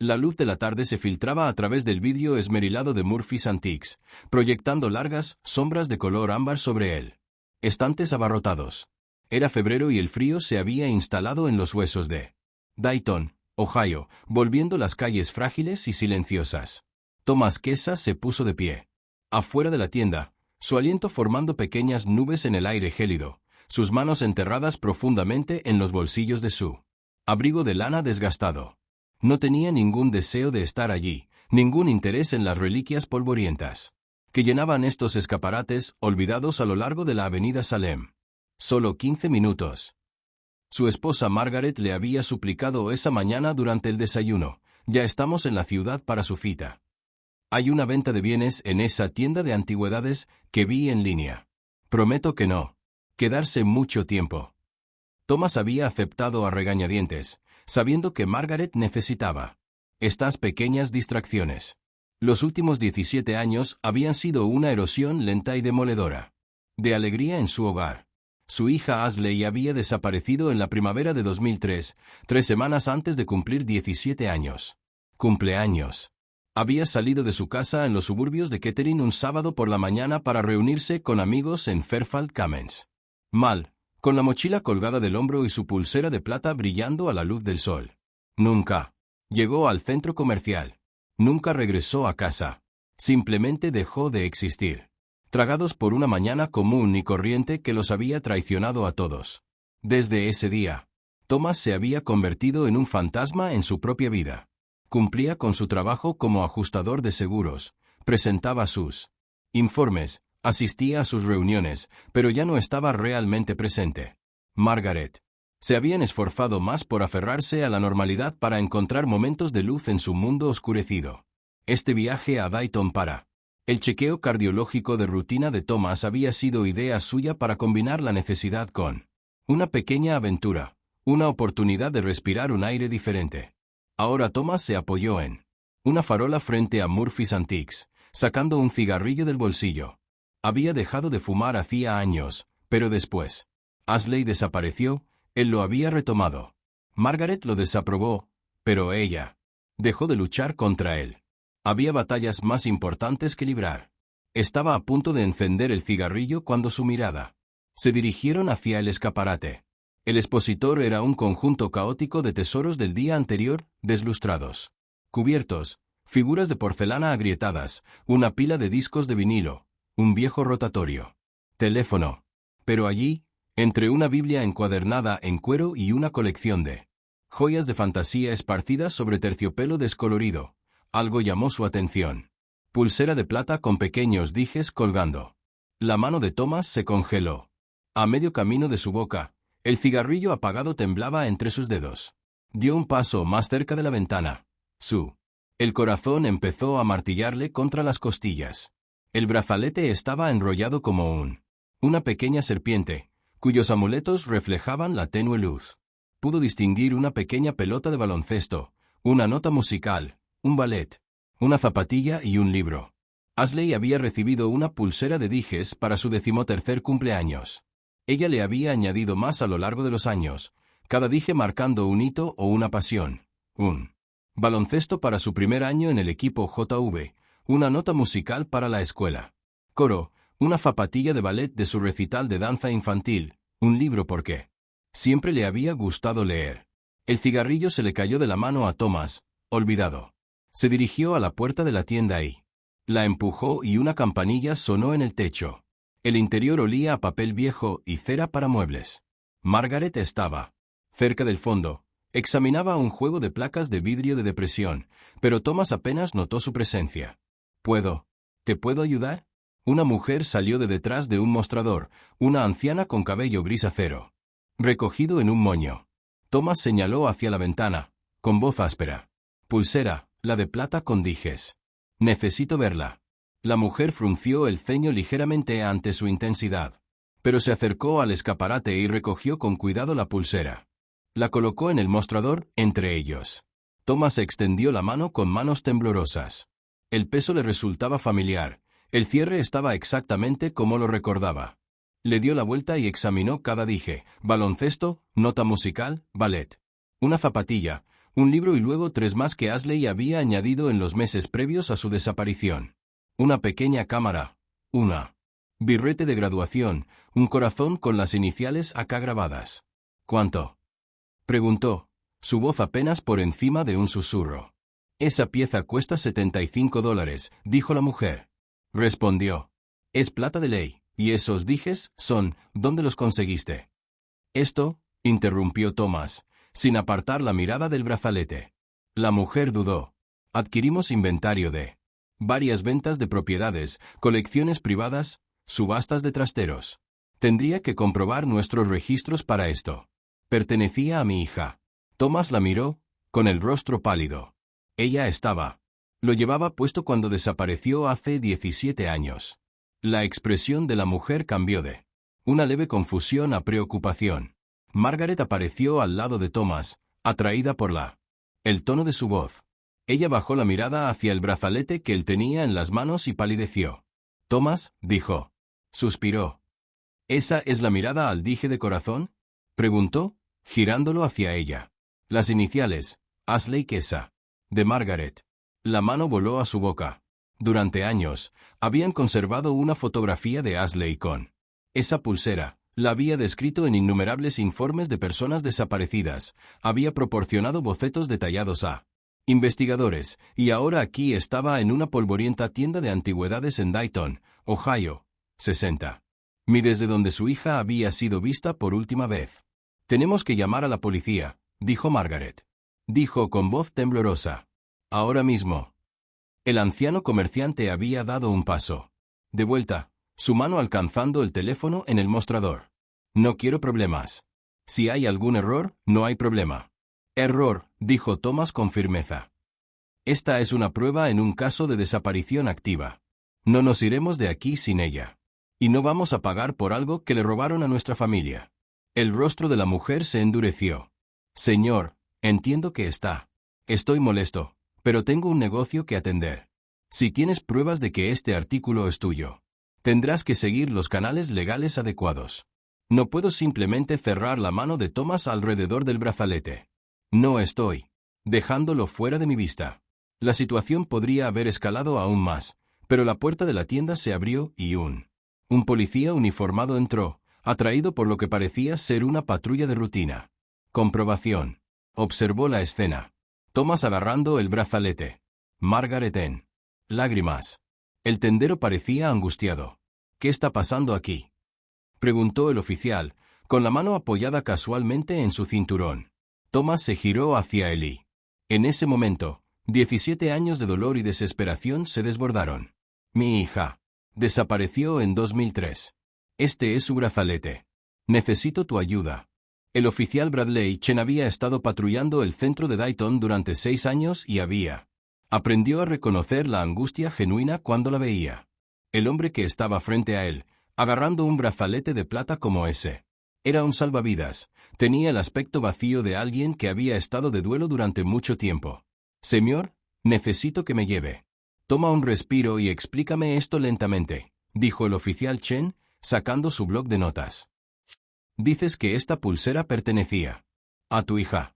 La luz de la tarde se filtraba a través del vidrio esmerilado de Murphy's Antiques, proyectando largas sombras de color ámbar sobre él. Estantes abarrotados. Era febrero y el frío se había instalado en los huesos de Dayton, Ohio, volviendo las calles frágiles y silenciosas. Thomas Kessa se puso de pie. Afuera de la tienda, su aliento formando pequeñas nubes en el aire gélido, sus manos enterradas profundamente en los bolsillos de su abrigo de lana desgastado. No tenía ningún deseo de estar allí, ningún interés en las reliquias polvorientas que llenaban estos escaparates olvidados a lo largo de la avenida Salem. Solo 15 minutos. Su esposa Margaret le había suplicado esa mañana durante el desayuno: ya estamos en la ciudad para su cita. Hay una venta de bienes en esa tienda de antigüedades que vi en línea. Prometo que no quedarse mucho tiempo. Thomas había aceptado a regañadientes, sabiendo que Margaret necesitaba estas pequeñas distracciones. Los últimos 17 años habían sido una erosión lenta y demoledora de alegría en su hogar. Su hija Ashley había desaparecido en la primavera de 2003, 3 semanas antes de cumplir 17 años. Cumpleaños. Había salido de su casa en los suburbios de Kettering un sábado por la mañana para reunirse con amigos en Fairfield Commons. Mal, con la mochila colgada del hombro y su pulsera de plata brillando a la luz del sol. Nunca llegó al centro comercial. Nunca regresó a casa. Simplemente dejó de existir. Tragados por una mañana común y corriente que los había traicionado a todos. Desde ese día, Thomas se había convertido en un fantasma en su propia vida. Cumplía con su trabajo como ajustador de seguros, presentaba sus informes, asistía a sus reuniones, pero ya no estaba realmente presente. Margaret se habían esforzado más por aferrarse a la normalidad para encontrar momentos de luz en su mundo oscurecido. Este viaje a Dayton para el chequeo cardiológico de rutina de Thomas había sido idea suya para combinar la necesidad con una pequeña aventura, una oportunidad de respirar un aire diferente. Ahora Thomas se apoyó en una farola frente a Murphy's Antiques, sacando un cigarrillo del bolsillo. Había dejado de fumar hacía años, pero después Ashley desapareció, él lo había retomado. Margaret lo desaprobó, pero ella dejó de luchar contra él. Había batallas más importantes que librar. Estaba a punto de encender el cigarrillo cuando su mirada se dirigieron hacia el escaparate. El expositor era un conjunto caótico de tesoros del día anterior, deslustrados, cubiertos, figuras de porcelana agrietadas, una pila de discos de vinilo, un viejo rotatorio, teléfono. Pero allí, entre una Biblia encuadernada en cuero y una colección de joyas de fantasía esparcidas sobre terciopelo descolorido, algo llamó su atención. Pulsera de plata con pequeños dijes colgando. La mano de Thomas se congeló. A medio camino de su boca, el cigarrillo apagado temblaba entre sus dedos. Dio un paso más cerca de la ventana. El corazón empezó a martillarle contra las costillas. El brazalete estaba enrollado como una pequeña serpiente, cuyos amuletos reflejaban la tenue luz. Pudo distinguir una pequeña pelota de baloncesto, una nota musical, un ballet, una zapatilla y un libro. Ashley había recibido una pulsera de dijes para su 13º cumpleaños. Ella le había añadido más a lo largo de los años, cada dije marcando un hito o una pasión. Un baloncesto para su primer año en el equipo JV, una nota musical para la escuela. Coro, una zapatilla de ballet de su recital de danza infantil, un libro porque siempre le había gustado leer. El cigarrillo se le cayó de la mano a Thomas, olvidado. Se dirigió a la puerta de la tienda y la empujó y una campanilla sonó en el techo. El interior olía a papel viejo y cera para muebles. Margaret estaba cerca del fondo. Examinaba un juego de placas de vidrio de depresión, pero Thomas apenas notó su presencia. ¿Te puedo ayudar? Una mujer salió de detrás de un mostrador, una anciana con cabello gris acero, recogido en un moño. Thomas señaló hacia la ventana, con voz áspera. Pulsera, la de plata con dijes. Necesito verla. La mujer frunció el ceño ligeramente ante su intensidad, pero se acercó al escaparate y recogió con cuidado la pulsera. La colocó en el mostrador, entre ellos. Thomas extendió la mano con manos temblorosas. El peso le resultaba familiar, el cierre estaba exactamente como lo recordaba. Le dio la vuelta y examinó cada dije: baloncesto, nota musical, ballet. Una zapatilla, un libro y luego 3 más que Ashley había añadido en los meses previos a su desaparición. Una pequeña cámara, una birrete de graduación, un corazón con las iniciales AK grabadas. ¿Cuánto?, preguntó, su voz apenas por encima de un susurro. Esa pieza cuesta $75, dijo la mujer. Respondió. Es plata de ley, y esos dijes son, ¿dónde los conseguiste? Esto, interrumpió Thomas, sin apartar la mirada del brazalete. La mujer dudó. Adquirimos inventario de varias ventas de propiedades, colecciones privadas, subastas de trasteros. Tendría que comprobar nuestros registros para esto. Pertenecía a mi hija. Thomas la miró, con el rostro pálido. Ella estaba. Lo llevaba puesto cuando desapareció hace 17 años. La expresión de la mujer cambió de una leve confusión a preocupación. Margaret apareció al lado de Thomas, atraída por el tono de su voz. Ella bajó la mirada hacia el brazalete que él tenía en las manos y palideció. Thomas, dijo. Suspiró. ¿Esa es la mirada al dije de corazón?, preguntó, girándolo hacia ella. Las iniciales, Ashley Kesa, de Margaret. La mano voló a su boca. Durante años, habían conservado una fotografía de Ashley con esa pulsera. La había descrito en innumerables informes de personas desaparecidas, había proporcionado bocetos detallados a investigadores, y ahora aquí estaba en una polvorienta tienda de antigüedades en Dayton, Ohio, 60. Desde donde su hija había sido vista por última vez. Tenemos que llamar a la policía, dijo Margaret. Dijo con voz temblorosa. Ahora mismo. El anciano comerciante había dado un paso. De vuelta, su mano alcanzando el teléfono en el mostrador. No quiero problemas. Si hay algún error, no hay problema. Error, dijo Thomas con firmeza. Esta es una prueba en un caso de desaparición activa. No nos iremos de aquí sin ella. Y no vamos a pagar por algo que le robaron a nuestra familia. El rostro de la mujer se endureció. Señor, entiendo que estoy molesto, pero tengo un negocio que atender. Si tienes pruebas de que este artículo es tuyo, tendrás que seguir los canales legales adecuados. No puedo simplemente cerrar la mano de Thomas alrededor del brazalete. No estoy dejándolo fuera de mi vista. La situación podría haber escalado aún más, pero la puerta de la tienda se abrió y un policía uniformado entró, atraído por lo que parecía ser una patrulla de rutina. Comprobación. Observó la escena. Thomas agarrando el brazalete. Margaret en lágrimas. El tendero parecía angustiado. ¿Qué está pasando aquí?, preguntó el oficial, con la mano apoyada casualmente en su cinturón. Thomas se giró hacia él y, en ese momento, 17 años de dolor y desesperación se desbordaron. Mi hija desapareció en 2003. Este es su brazalete. Necesito tu ayuda. El oficial Bradley Chen había estado patrullando el centro de Dayton durante 6 años y aprendió a reconocer la angustia genuina cuando la veía. El hombre que estaba frente a él, agarrando un brazalete de plata como ese, era un salvavidas. Tenía el aspecto vacío de alguien que había estado de duelo durante mucho tiempo. Señor, necesito que me lleve. Toma un respiro y explícame esto lentamente, dijo el oficial Chen, sacando su bloc de notas. Dices que esta pulsera pertenecía a tu hija.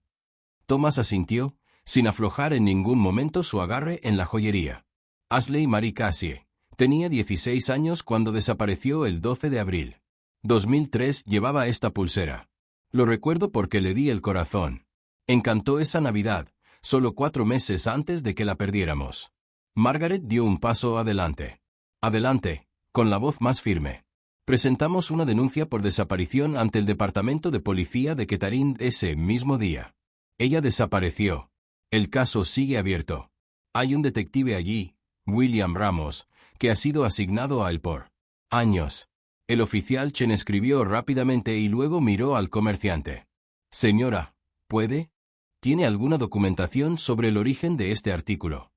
Thomas asintió, sin aflojar en ningún momento su agarre en la joyería. Ashley Marie Cassie tenía 16 años cuando desapareció el 12 de abril. 2003 llevaba esta pulsera. Lo recuerdo porque le di el corazón. Encantó esa Navidad, solo 4 meses antes de que la perdiéramos. Margaret dio un paso adelante. Adelante, con la voz más firme. Presentamos una denuncia por desaparición ante el Departamento de Policía de Kettering ese mismo día. Ella desapareció. El caso sigue abierto. Hay un detective allí, William Ramos, que ha sido asignado a él por años. El oficial Chen escribió rápidamente y luego miró al comerciante. Señora, ¿puede? ¿Tiene alguna documentación sobre el origen de este artículo?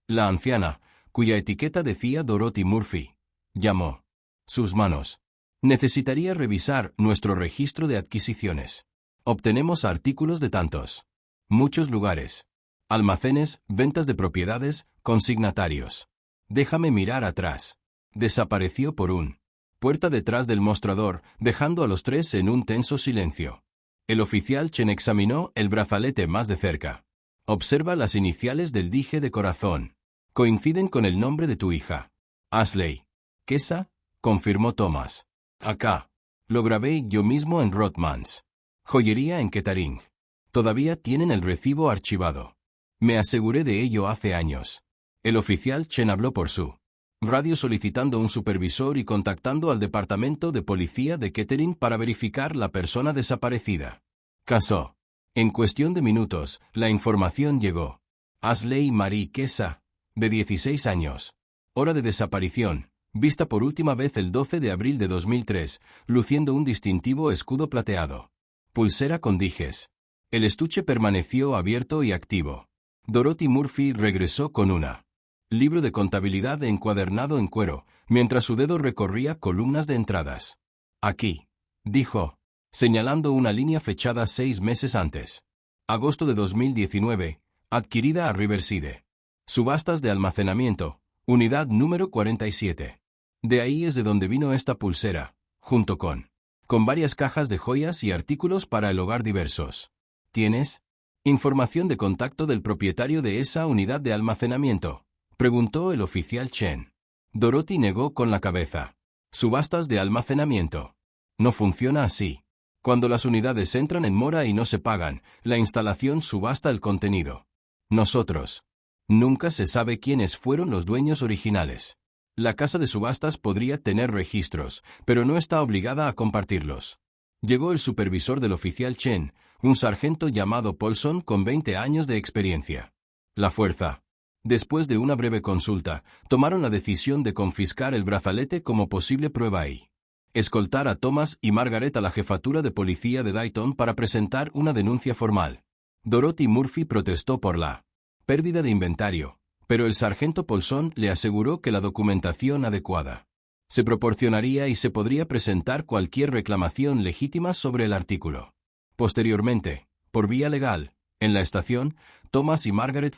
La anciana, cuya etiqueta decía Dorothy Murphy, llamó. Sus manos. Necesitaría revisar nuestro registro de adquisiciones. Obtenemos artículos de muchos lugares. Almacenes, ventas de propiedades, consignatarios. Déjame mirar atrás. Desapareció por puerta detrás del mostrador, dejando a los 3 en un tenso silencio. El oficial Chen examinó el brazalete más de cerca. Observa las iniciales del dije de corazón. Coinciden con el nombre de tu hija. Ashley. Kesa, confirmó Thomas. Acá. Lo grabé yo mismo en Rothmans. Joyería en Kettering. Todavía tienen el recibo archivado. Me aseguré de ello hace años. El oficial Chen habló por su radio solicitando un supervisor y contactando al departamento de policía de Kettering para verificar la persona desaparecida. Casó. En cuestión de minutos, la información llegó. Ashley Marie Kesa, de 16 años. Hora de desaparición, vista por última vez el 12 de abril de 2003, luciendo un distintivo escudo plateado. Pulsera con dijes. El estuche permaneció abierto y activo. Dorothy Murphy regresó con una libro de contabilidad encuadernado en cuero, mientras su dedo recorría columnas de entradas. Aquí, dijo, señalando una línea fechada 6 meses antes. Agosto de 2019, adquirida a Riverside. Subastas de almacenamiento, unidad número 47. De ahí es de donde vino esta pulsera, junto con varias cajas de joyas y artículos para el hogar diversos. ¿Tienes información de contacto del propietario de esa unidad de almacenamiento?, preguntó el oficial Chen. Dorothy negó con la cabeza. Subastas de almacenamiento. No funciona así. Cuando las unidades entran en mora y no se pagan, la instalación subasta el contenido. Nosotros. Nunca se sabe quiénes fueron los dueños originales. La casa de subastas podría tener registros, pero no está obligada a compartirlos. Llegó el supervisor del oficial Chen, un sargento llamado Paulson con 20 años de experiencia. La fuerza. Después de una breve consulta, tomaron la decisión de confiscar el brazalete como posible prueba y escoltar a Thomas y Margaret a la jefatura de policía de Dayton para presentar una denuncia formal. Dorothy Murphy protestó por la pérdida de inventario, pero el sargento Paulson le aseguró que la documentación adecuada se proporcionaría y se podría presentar cualquier reclamación legítima sobre el artículo. Posteriormente, por vía legal, en la estación, Thomas y Margaret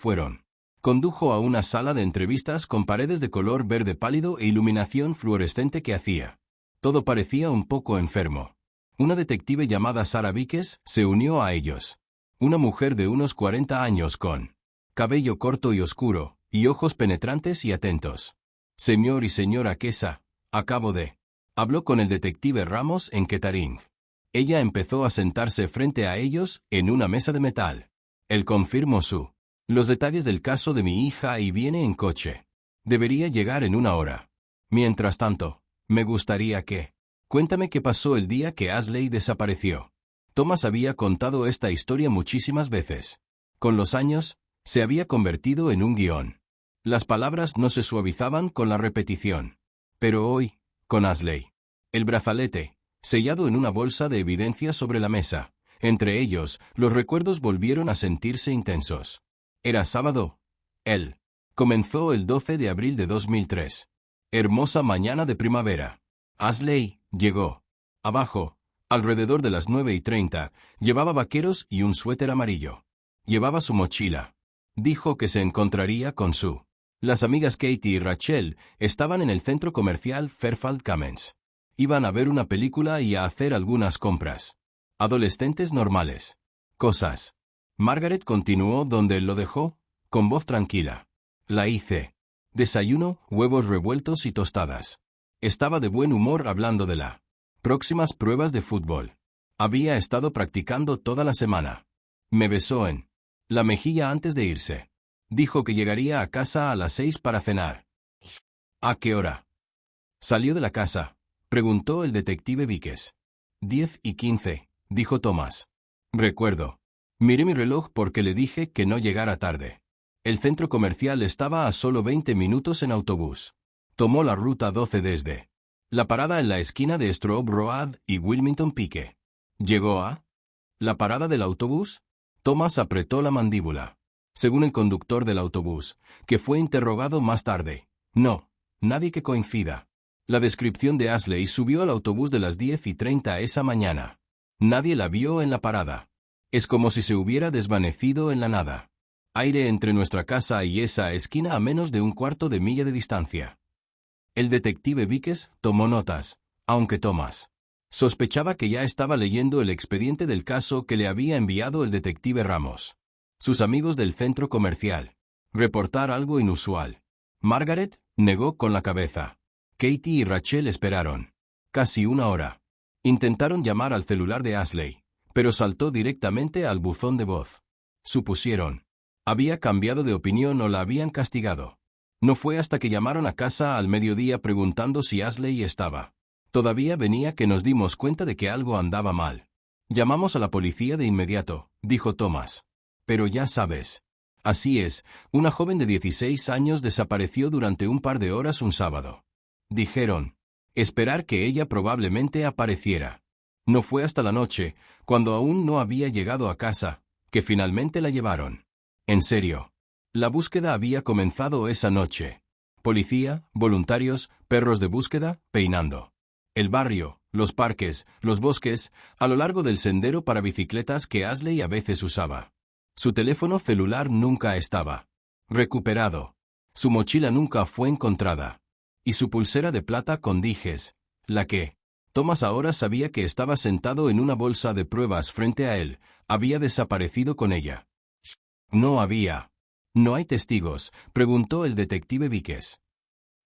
condujo a una sala de entrevistas con paredes de color verde pálido e iluminación fluorescente que hacía. Todo parecía un poco enfermo. Una detective llamada Sarah Vickes se unió a ellos. Una mujer de unos 40 años con cabello corto y oscuro, y ojos penetrantes y atentos. Señor y señora Kesa, acabo de. Habló con el detective Ramos en Kettering. Ella empezó a sentarse frente a ellos en una mesa de metal. Él confirmó los detalles del caso de mi hija y viene en coche. Debería llegar en 1 hora. Mientras tanto, me gustaría que. Cuéntame qué pasó el día que Ashley desapareció. Thomas había contado esta historia muchísimas veces. Con los años, se había convertido en un guión. Las palabras no se suavizaban con la repetición. Pero hoy, con Ashley. El brazalete, sellado en una bolsa de evidencia sobre la mesa. Entre ellos, los recuerdos volvieron a sentirse intensos. Era sábado. Él comenzó el 12 de abril de 2003. Hermosa mañana de primavera. Ashley llegó. Abajo, alrededor de las 9:30, llevaba vaqueros y un suéter amarillo. Llevaba su mochila. Dijo que se encontraría con las amigas Katie y Rachel estaban en el centro comercial Fairfield Commons. Iban a ver una película y a hacer algunas compras. Adolescentes normales. Cosas. Margaret continuó donde él lo dejó, con voz tranquila. La hice. Desayuno, huevos revueltos y tostadas. Estaba de buen humor hablando de las próximas pruebas de fútbol. Había estado practicando toda la semana. Me besó en la mejilla antes de irse. Dijo que llegaría a casa a las 6 para cenar. ¿A qué hora? ¿Salió de la casa?, preguntó el detective Vickes. 10:15, dijo Thomas. Recuerdo. Miré mi reloj porque le dije que no llegara tarde. El centro comercial estaba a solo 20 minutos en autobús. Tomó la ruta 12 desde la parada en la esquina de Straub Road y Wilmington Pike. ¿Llegó a la parada del autobús? Thomas apretó la mandíbula. Según el conductor del autobús, que fue interrogado más tarde. No, nadie que coincida. La descripción de Ashley subió al autobús de las 10:30 esa mañana. Nadie la vio en la parada. Es como si se hubiera desvanecido en la nada. Aire entre nuestra casa y esa esquina a menos de 1/4 de milla de distancia. El detective Vickes tomó notas, aunque Thomas sospechaba que ya estaba leyendo el expediente del caso que le había enviado el detective Ramos. Sus amigos del centro comercial. Reportar algo inusual. Margaret negó con la cabeza. Katie y Rachel esperaron. Casi una hora. Intentaron llamar al celular de Ashley, pero saltó directamente al buzón de voz. Supusieron. Había cambiado de opinión o la habían castigado. No fue hasta que llamaron a casa al mediodía preguntando si Ashley estaba. Todavía venía que nos dimos cuenta de que algo andaba mal. Llamamos a la policía de inmediato, dijo Thomas. Pero ya sabes. Así es, una joven de 16 años desapareció durante un par de horas un sábado. Dijeron. Esperar que ella probablemente apareciera. No fue hasta la noche, cuando aún no había llegado a casa, que finalmente la llevaron. En serio. La búsqueda había comenzado esa noche. Policía, voluntarios, perros de búsqueda, peinando. El barrio, los parques, los bosques, a lo largo del sendero para bicicletas que Ashley a veces usaba. Su teléfono celular nunca estaba recuperado. Su mochila nunca fue encontrada. Y su pulsera de plata con dijes, la que Thomas ahora sabía que estaba sentado en una bolsa de pruebas frente a él, había desaparecido con ella. No había. ¿No hay testigos?, preguntó el detective Víquez.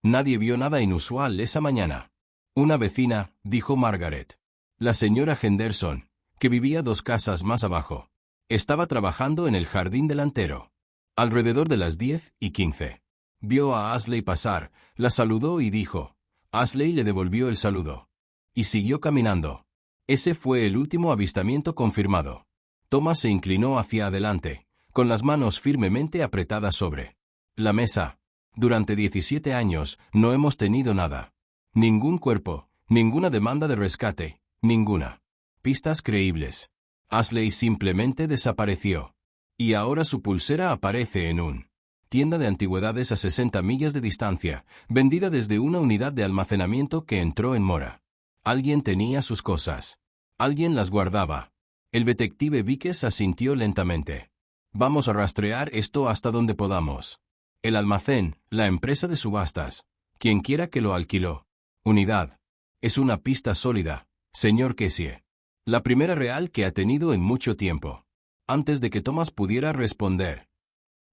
Nadie vio nada inusual esa mañana. Una vecina, dijo Margaret. La señora Henderson, que vivía 2 casas más abajo. Estaba trabajando en el jardín delantero. Alrededor de las 10:15. Vio a Ashley pasar, la saludó y dijo. Ashley le devolvió el saludo. Y siguió caminando. Ese fue el último avistamiento confirmado. Thomas se inclinó hacia adelante, con las manos firmemente apretadas sobre la mesa. Durante 17 años no hemos tenido nada. Ningún cuerpo, ninguna demanda de rescate, ninguna. Pistas creíbles. Ashley simplemente desapareció. Y ahora su pulsera aparece en un tienda de antigüedades a 60 millas de distancia, vendida desde una unidad de almacenamiento que entró en mora. Alguien tenía sus cosas. Alguien las guardaba. El detective Víquez asintió lentamente. Vamos a rastrear esto hasta donde podamos. El almacén, la empresa de subastas, quien quiera que lo alquiló. Unidad. Es una pista sólida, señor Kessie. La primera real que ha tenido en mucho tiempo. Antes de que Thomas pudiera responder.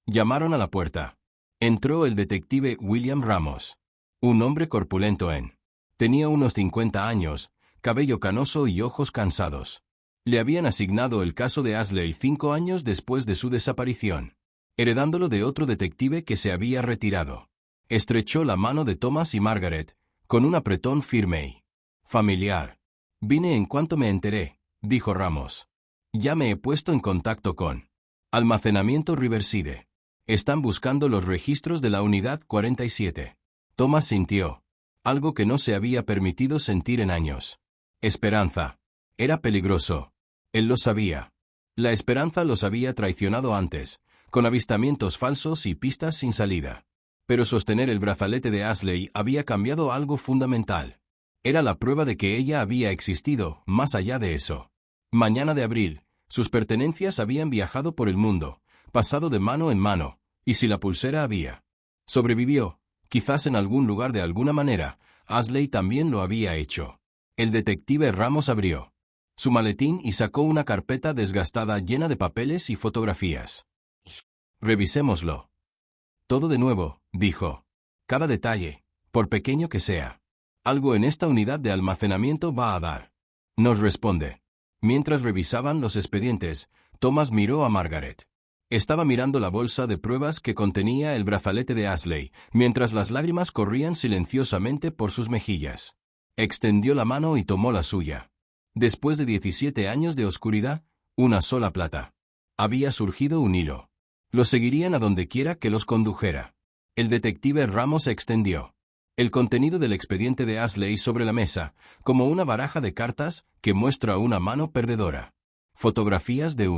Llamaron a la puerta. Entró el detective William Ramos. Un hombre corpulento tenía unos 50 años, cabello canoso y ojos cansados. Le habían asignado el caso de Ashley 5 años después de su desaparición, heredándolo de otro detective que se había retirado. Estrechó la mano de Thomas y Margaret, con un apretón firme y familiar. Vine en cuanto me enteré, dijo Ramos. Ya me he puesto en contacto con Almacenamiento Riverside. Están buscando los registros de la unidad 47. Thomas sintió algo que no se había permitido sentir en años. Esperanza. Era peligroso. Él lo sabía. La esperanza los había traicionado antes, con avistamientos falsos y pistas sin salida. Pero sostener el brazalete de Ashley había cambiado algo fundamental. Era la prueba de que ella había existido, más allá de eso. Mañana de abril, sus pertenencias habían viajado por el mundo, pasado de mano en mano, y si la pulsera había sobrevivió, quizás en algún lugar de alguna manera, Ashley también lo había hecho. El detective Ramos abrió su maletín y sacó una carpeta desgastada llena de papeles y fotografías. Revisémoslo. Todo de nuevo, dijo. Cada detalle, por pequeño que sea. Algo en esta unidad de almacenamiento va a dar. Nos responde. Mientras revisaban los expedientes, Thomas miró a Margaret. Estaba mirando la bolsa de pruebas que contenía el brazalete de Ashley, mientras las lágrimas corrían silenciosamente por sus mejillas. Extendió la mano y tomó la suya. Después de 17 años de oscuridad, una sola plata. Había surgido un hilo. Los seguirían a donde quiera que los condujera. El detective Ramos extendió el contenido del expediente de Ashley sobre la mesa, como una baraja de cartas que muestra una mano perdedora. Fotografías de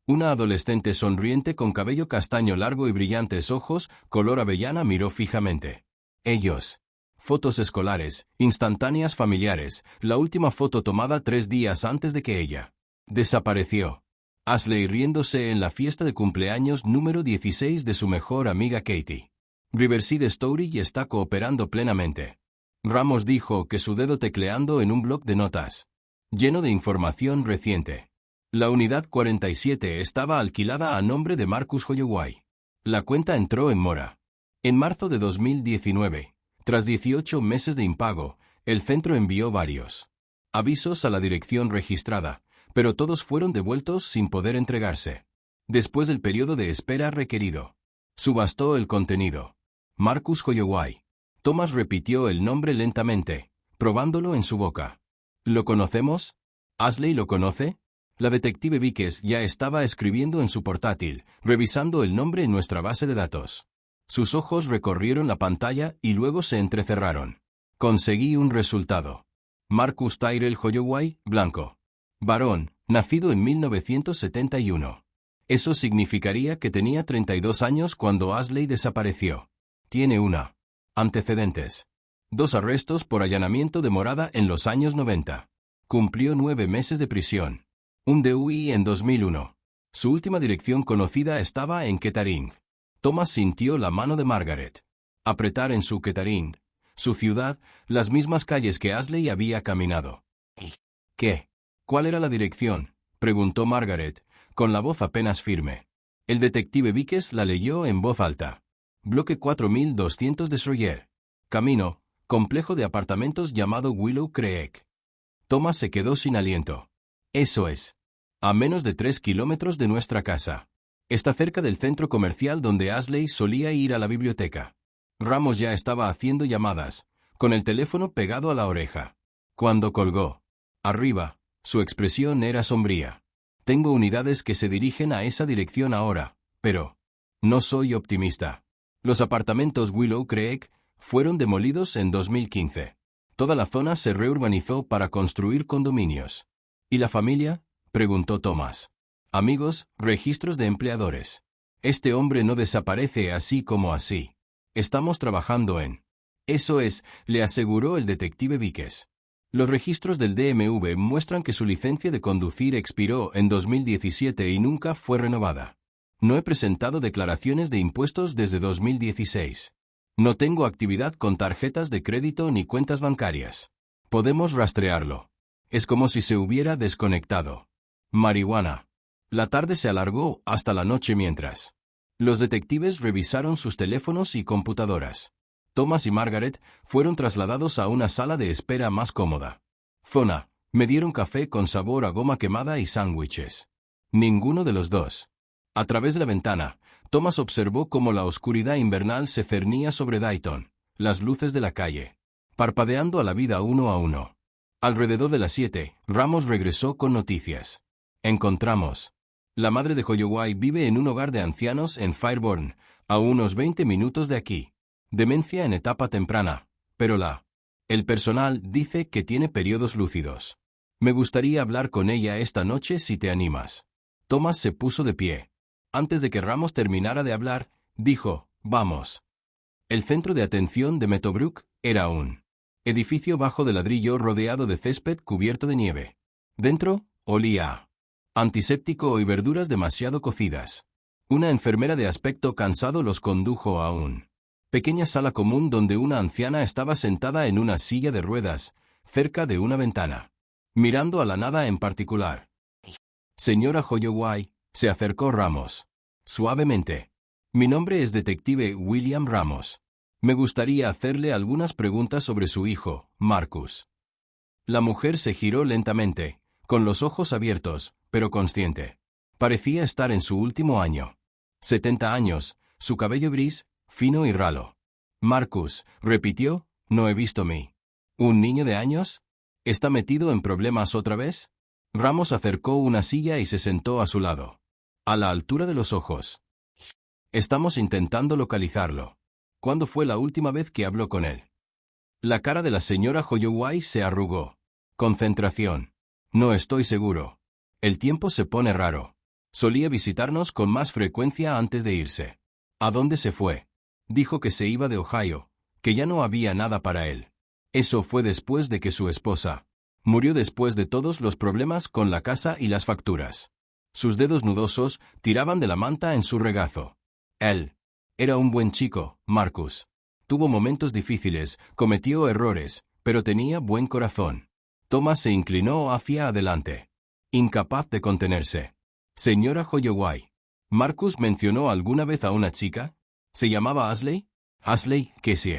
una adolescente sonriente con cabello castaño largo y brillantes ojos, color avellana miró fijamente. Ellos. Fotos escolares, instantáneas familiares, la última foto tomada 3 días antes de que ella desapareció. Ashley riéndose en la fiesta de cumpleaños número 16 de su mejor amiga Katie. Riverside Story está cooperando plenamente. Ramos dijo que su dedo tecleando en un bloc de notas, lleno de información reciente. La unidad 47 estaba alquilada a nombre de Marcus Holloway. La cuenta entró en mora. En marzo de 2019, tras 18 meses de impago, el centro envió varios avisos a la dirección registrada, pero todos fueron devueltos sin poder entregarse. Después del periodo de espera requerido, subastó el contenido. Marcus Holloway. Thomas repitió el nombre lentamente, probándolo en su boca. ¿Lo conocemos? ¿Ashley lo conoce? La detective Víquez ya estaba escribiendo en su portátil, revisando el nombre en nuestra base de datos. Sus ojos recorrieron la pantalla y luego se entrecerraron. Conseguí un resultado. Marcus Tyrell Holloway, blanco. Varón, nacido en 1971. Eso significaría que tenía 32 años cuando Ashley desapareció. Tiene una. Antecedentes. 2 arrestos por allanamiento de morada en los años 90. Cumplió 9 meses de prisión. Un DUI en 2001. Su última dirección conocida estaba en Kettering. Thomas sintió la mano de Margaret apretar en su Kettering, su ciudad, las mismas calles que Ashley había caminado. ¿Qué? ¿Cuál era la dirección?, preguntó Margaret, con la voz apenas firme. El detective Víquez la leyó en voz alta. Bloque 4200 de Sawyer. Camino, complejo de apartamentos llamado Willow Creek. Thomas se quedó sin aliento. Eso es. A menos de 3 kilómetros de nuestra casa. Está cerca del centro comercial donde Ashley solía ir a la biblioteca. Ramos ya estaba haciendo llamadas, con el teléfono pegado a la oreja. Cuando colgó. Arriba, su expresión era sombría. Tengo unidades que se dirigen a esa dirección ahora, pero no soy optimista. Los apartamentos Willow Creek fueron demolidos en 2015. Toda la zona se reurbanizó para construir condominios. ¿Y la familia?, preguntó Thomas. Amigos, registros de empleadores. Este hombre no desaparece así como así. Estamos trabajando en... Eso es, le aseguró el detective Víquez. Los registros del DMV muestran que su licencia de conducir expiró en 2017 y nunca fue renovada. No he presentado declaraciones de impuestos desde 2016. No tengo actividad con tarjetas de crédito ni cuentas bancarias. Podemos rastrearlo. Es como si se hubiera desconectado. Marihuana. La tarde se alargó hasta la noche mientras los detectives revisaron sus teléfonos y computadoras. Thomas y Margaret fueron trasladados a una sala de espera más cómoda. Zona. Me dieron café con sabor a goma quemada y sándwiches. Ninguno de los dos. A través de la ventana, Thomas observó cómo la oscuridad invernal se cernía sobre Dayton, las luces de la calle, parpadeando a la vida uno a uno. Alrededor de las 7, Ramos regresó con noticias. Encontramos. La madre de Holloway vive en un hogar de ancianos en Fireburn, a unos 20 minutos de aquí. Demencia en etapa temprana, pero el personal dice que tiene periodos lúcidos. Me gustaría hablar con ella esta noche si te animas. Thomas se puso de pie. Antes de que Ramos terminara de hablar, dijo, vamos. El centro de atención de Meadowbrook era un edificio bajo de ladrillo rodeado de césped cubierto de nieve. Dentro, olía a antiséptico y verduras demasiado cocidas. Una enfermera de aspecto cansado los condujo a una pequeña sala común donde una anciana estaba sentada en una silla de ruedas, cerca de una ventana, mirando a la nada en particular. Señora Holloway, se acercó Ramos. Suavemente. Mi nombre es detective William Ramos. Me gustaría hacerle algunas preguntas sobre su hijo, Marcus. La mujer se giró lentamente, con los ojos abiertos, pero consciente. Parecía estar en su último año. 70 años, su cabello gris, fino y ralo. Marcus, repitió, no he visto mi. ¿Un niño de años? ¿Está metido en problemas otra vez? Ramos acercó una silla y se sentó a su lado. A la altura de los ojos. Estamos intentando localizarlo. ¿Cuándo fue la última vez que habló con él? La cara de la señora Holloway se arrugó. Concentración. No estoy seguro. El tiempo se pone raro. Solía visitarnos con más frecuencia antes de irse. ¿A dónde se fue? Dijo que se iba de Ohio, que ya no había nada para él. Eso fue después de que su esposa murió después de todos los problemas con la casa y las facturas. Sus dedos nudosos tiraban de la manta en su regazo. Él era un buen chico, Marcus. Tuvo momentos difíciles, cometió errores, pero tenía buen corazón. Thomas se inclinó hacia adelante. incapaz de contenerse. Señora Holloway, ¿Marcus mencionó alguna vez a una chica? ¿Se llamaba Ashley? Ashley, que sí.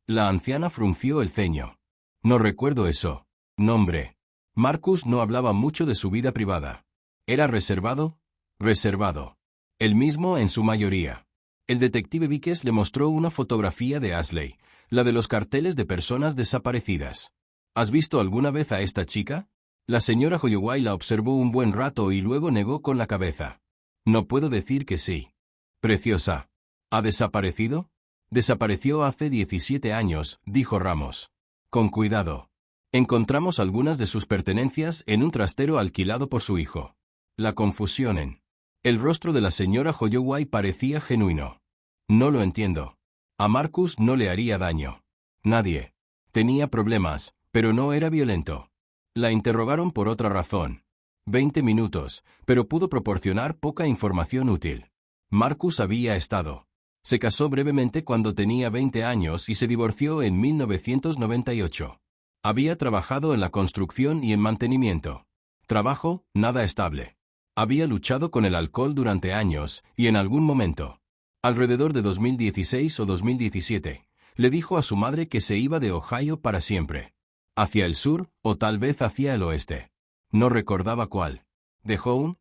La anciana frunció el ceño. No recuerdo eso. Nombre. Marcus no hablaba mucho de su vida privada. ¿Era reservado? Reservado. El mismo en su mayoría. El detective Víquez le mostró una fotografía de Ashley, la de los carteles de personas desaparecidas. ¿Has visto alguna vez a esta chica? La señora Holloway la observó un buen rato y luego negó con la cabeza. No puedo decir que sí. Preciosa. ¿Ha desaparecido? Desapareció hace 17 años, dijo Ramos. Con cuidado. Encontramos algunas de sus pertenencias en un trastero alquilado por su hijo. La confusión en el rostro de la señora Holloway parecía genuino. No lo entiendo. A Marcus no le haría daño. Nadie. Tenía problemas, pero no era violento. La interrogaron por otra razón. 20 minutos, pero pudo proporcionar poca información útil. Marcus había estado. Se casó brevemente cuando tenía 20 años y se divorció en 1998. Había trabajado en la construcción y en mantenimiento. Trabajo, nada estable. Había luchado con el alcohol durante años y en algún momento, alrededor de 2016 o 2017, le dijo a su madre que se iba de Ohio para siempre. Hacia el sur, o tal vez hacia el oeste. No recordaba cuál. ¿Dejó un?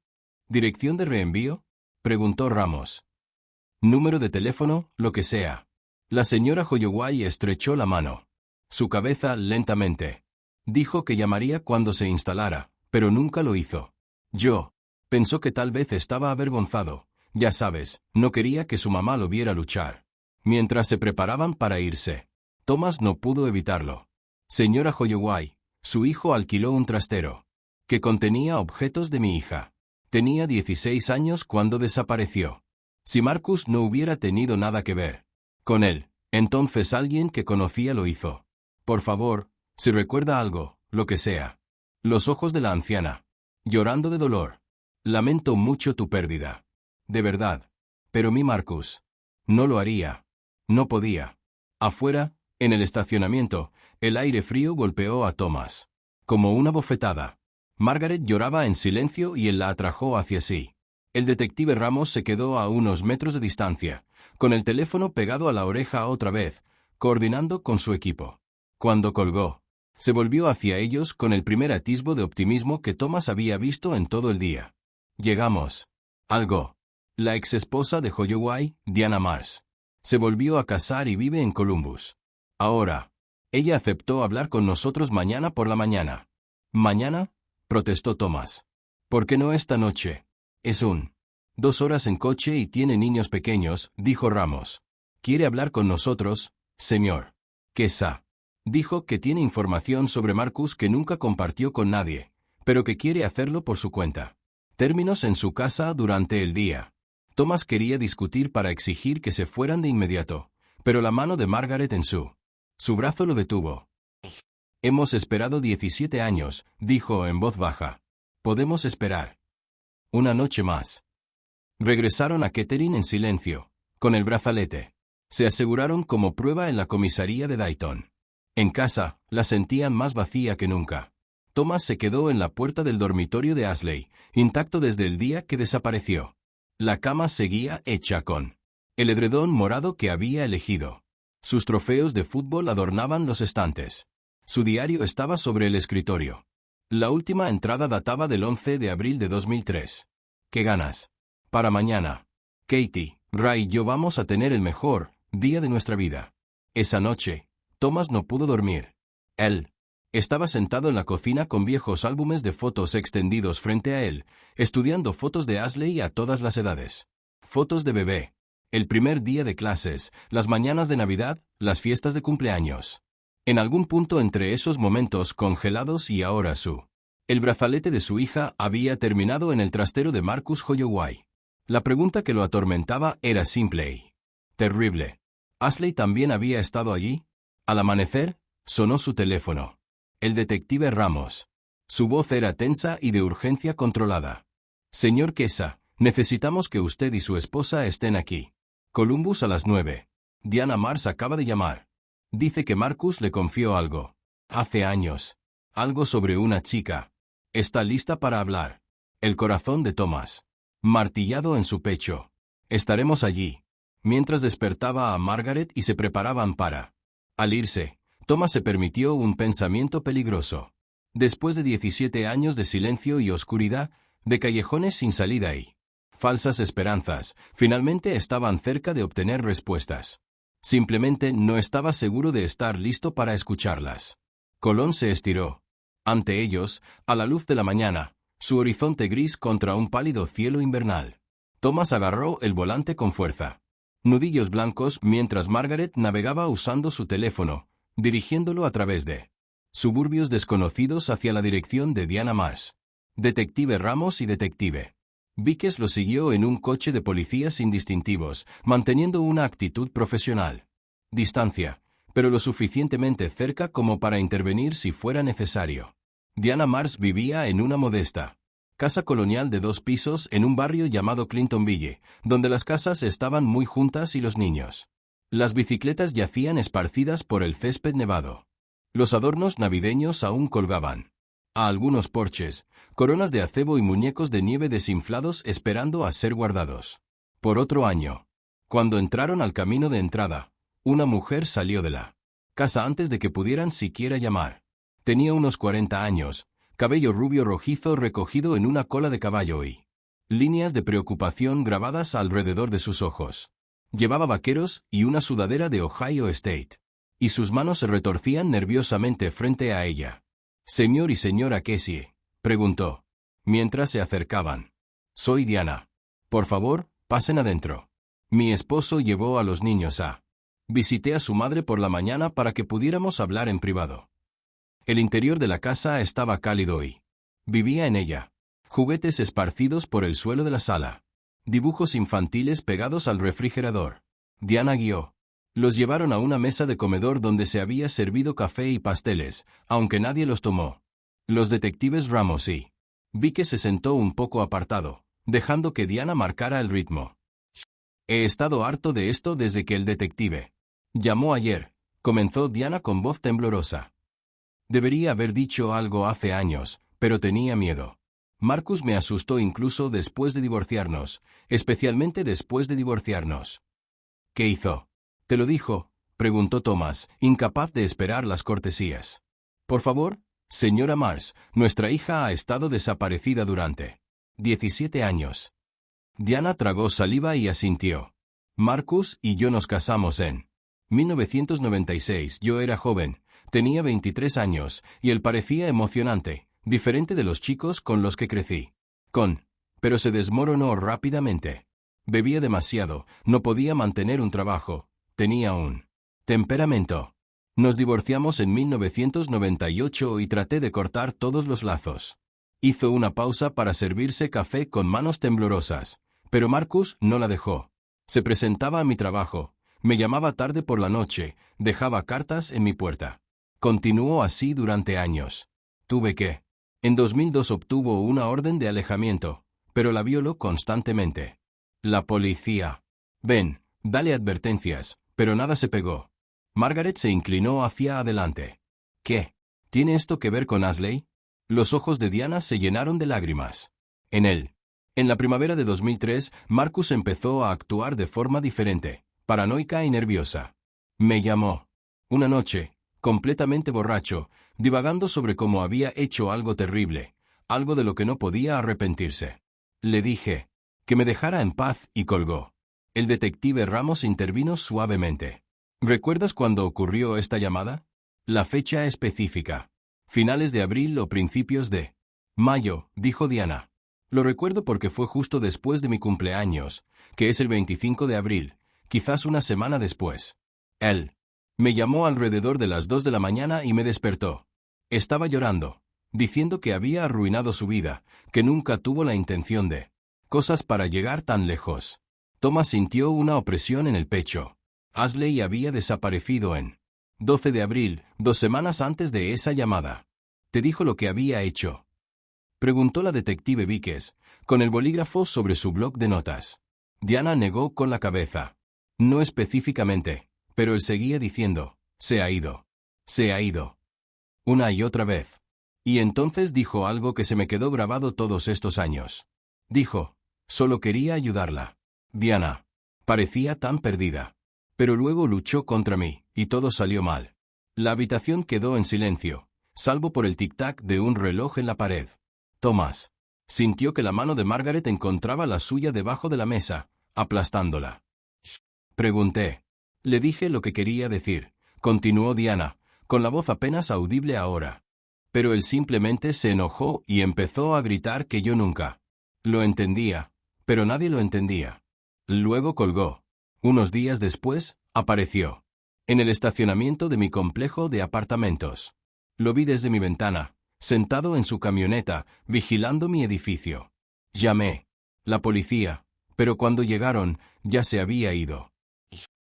¿Dirección de reenvío? Preguntó Ramos. Número de teléfono, lo que sea. La señora Holloway estrechó la mano. Su cabeza lentamente. Dijo que llamaría cuando se instalara, pero nunca lo hizo. Pensó que tal vez estaba avergonzado. Ya sabes, no quería que su mamá lo viera luchar. Mientras se preparaban para irse, Thomas no pudo evitarlo. Señora Holloway, su hijo alquiló un trastero que contenía objetos de mi hija. Tenía 16 años cuando desapareció. Si Marcus no hubiera tenido nada que ver con él, entonces alguien que conocía lo hizo. Por favor, si recuerda algo, lo que sea. Los ojos de la anciana, llorando de dolor. Lamento mucho tu pérdida. De verdad. Pero mi Marcus. No lo haría. No podía. Afuera, en el estacionamiento, el aire frío golpeó a Thomas. Como una bofetada. Margaret lloraba en silencio y él la atrajo hacia sí. El detective Ramos se quedó a unos metros de distancia, con el teléfono pegado a la oreja otra vez, coordinando con su equipo. Cuando colgó, se volvió hacia ellos con el primer atisbo de optimismo que Thomas había visto en todo el día. Llegamos. Algo. La exesposa de Holloway, Diana Mars, se volvió a casar y vive en Columbus. Ahora. Ella aceptó hablar con nosotros mañana por la mañana. ¿Mañana? Protestó Thomas. ¿Por qué no esta noche? Es 2 horas en coche y tiene niños pequeños, dijo Ramos. ¿Quiere hablar con nosotros, señor? Quesa. Dijo que tiene información sobre Marcus que nunca compartió con nadie, pero que quiere hacerlo por su cuenta. Términos en su casa durante el día. Thomas quería discutir para exigir que se fueran de inmediato, pero la mano de Margaret en su brazo lo detuvo. Hemos esperado 17 años, dijo en voz baja. Podemos esperar una noche más. Regresaron a Kettering en silencio, con el brazalete. Se aseguraron como prueba en la comisaría de Dayton. En casa, la sentían más vacía que nunca. Thomas se quedó en la puerta del dormitorio de Ashley, intacto desde el día que desapareció. La cama seguía hecha con el edredón morado que había elegido. Sus trofeos de fútbol adornaban los estantes. Su diario estaba sobre el escritorio. La última entrada databa del 11 de abril de 2003. ¿Qué ganas? Para mañana. Katie, Ray y yo vamos a tener el mejor día de nuestra vida. Esa noche, Thomas no pudo dormir. Él estaba sentado en la cocina con viejos álbumes de fotos extendidos frente a él, estudiando fotos de Ashley a todas las edades. Fotos de bebé. El primer día de clases, las mañanas de Navidad, las fiestas de cumpleaños. En algún punto entre esos momentos congelados y ahora el brazalete de su hija había terminado en el trastero de Marcus Holloway. La pregunta que lo atormentaba era simple y terrible. ¿Ashley también había estado allí? Al amanecer, sonó su teléfono. El detective Ramos. Su voz era tensa y de urgencia controlada. Señor Quesa, necesitamos que usted y su esposa estén aquí. Columbus a las 9. Diana Mars acaba de llamar. Dice que Marcus le confió algo. Hace años. Algo sobre una chica. Está lista para hablar. El corazón de Thomas, martillado en su pecho. Estaremos allí. Mientras despertaba a Margaret y se preparaban para. Al irse, Thomas se permitió un pensamiento peligroso. Después de 17 años de silencio y oscuridad, de callejones sin salida y falsas esperanzas, finalmente estaban cerca de obtener respuestas. Simplemente no estaba seguro de estar listo para escucharlas. Colón se estiró. Ante ellos, a la luz de la mañana, su horizonte gris contra un pálido cielo invernal. Thomas agarró el volante con fuerza. Nudillos blancos mientras Margaret navegaba usando su teléfono, dirigiéndolo a través de suburbios desconocidos hacia la dirección de Diana Mars. Detective Ramos y Detective Víquez lo siguió en un coche de policía sin distintivos, manteniendo una actitud profesional. Distancia, pero lo suficientemente cerca como para intervenir si fuera necesario. Diana Mars vivía en una modesta casa colonial de 2 pisos en un barrio llamado Clintonville, donde las casas estaban muy juntas y los niños. Las bicicletas yacían esparcidas por el césped nevado. Los adornos navideños aún colgaban. A algunos porches, coronas de acebo y muñecos de nieve desinflados esperando a ser guardados. Por otro año. Cuando entraron al camino de entrada, una mujer salió de la casa antes de que pudieran siquiera llamar. Tenía unos 40 años, cabello rubio rojizo recogido en una cola de caballo y líneas de preocupación grabadas alrededor de sus ojos. Llevaba vaqueros y una sudadera de Ohio State, y sus manos se retorcían nerviosamente frente a ella. «Señor y señora Casey», preguntó, mientras se acercaban. «Soy Diana. Por favor, pasen adentro. Mi esposo llevó a los niños a. Visité a su madre por la mañana para que pudiéramos hablar en privado». El interior de la casa estaba cálido y vivía en ella. Juguetes esparcidos por el suelo de la sala. Dibujos infantiles pegados al refrigerador. Diana guió. Los llevaron a una mesa de comedor donde se había servido café y pasteles, aunque nadie los tomó. Los detectives Ramos y Víquez se sentó un poco apartado, dejando que Diana marcara el ritmo. «He estado harto de esto desde que el detective llamó ayer», comenzó Diana con voz temblorosa. Debería haber dicho algo hace años, pero tenía miedo. Marcus me asustó incluso después de divorciarnos, especialmente después de divorciarnos. «¿Qué hizo?» «¿Te lo dijo?», preguntó Thomas, incapaz de esperar las cortesías. «Por favor, señora Mars, nuestra hija ha estado desaparecida durante 17 años». Diana tragó saliva y asintió. «Marcus y yo nos casamos en 1996. Yo era joven, tenía 23 años, y él parecía emocionante, diferente de los chicos con los que crecí. Pero se desmoronó rápidamente. Bebía demasiado, no podía mantener un trabajo, tenía un temperamento. Nos divorciamos en 1998 y traté de cortar todos los lazos». Hizo una pausa para servirse café con manos temblorosas, pero Marcus no la dejó. Se presentaba a mi trabajo, me llamaba tarde por la noche, dejaba cartas en mi puerta. Continuó así durante años. En 2002 obtuvo una orden de alejamiento, pero la violó constantemente. La policía. «Ven, dale advertencias», pero nada se pegó. Margaret se inclinó hacia adelante. «¿Qué? ¿Tiene esto que ver con Ashley?» Los ojos de Diana se llenaron de lágrimas. En la primavera de 2003, Marcus empezó a actuar de forma diferente, paranoica y nerviosa. Me llamó. Una noche, completamente borracho, divagando sobre cómo había hecho algo terrible, algo de lo que no podía arrepentirse. Le dije que me dejara en paz y colgó. El detective Ramos intervino suavemente. «¿Recuerdas cuándo ocurrió esta llamada?» «La fecha específica. Finales de abril o principios de mayo», dijo Diana. «Lo recuerdo porque fue justo después de mi cumpleaños, que es el 25 de abril, quizás una semana después. Él me llamó alrededor de las 2 de la mañana y me despertó. Estaba llorando, diciendo que había arruinado su vida, que nunca tuvo la intención de cosas para llegar tan lejos». Thomas sintió una opresión en el pecho. Ashley había desaparecido en 12 de abril, 2 semanas antes de esa llamada. «¿Te dijo lo que había hecho?», preguntó la detective Víquez, con el bolígrafo sobre su bloc de notas. Diana negó con la cabeza. «No específicamente», pero él seguía diciendo, «Se ha ido. Se ha ido». Una y otra vez. Y entonces dijo algo que se me quedó grabado todos estos años. Dijo, solo quería ayudarla. Diana. Parecía tan perdida. Pero luego luchó contra mí, y todo salió mal. La habitación quedó en silencio, salvo por el tic-tac de un reloj en la pared. Thomas sintió que la mano de Margaret encontraba la suya debajo de la mesa, aplastándola. Pregunté. Le dije lo que quería decir, continuó Diana, con la voz apenas audible ahora. Pero él simplemente se enojó y empezó a gritar que yo nunca lo entendía, pero nadie lo entendía. Luego colgó. Unos días después, apareció en el estacionamiento de mi complejo de apartamentos. Lo vi desde mi ventana, sentado en su camioneta, vigilando mi edificio. Llamé la policía, pero cuando llegaron, ya se había ido.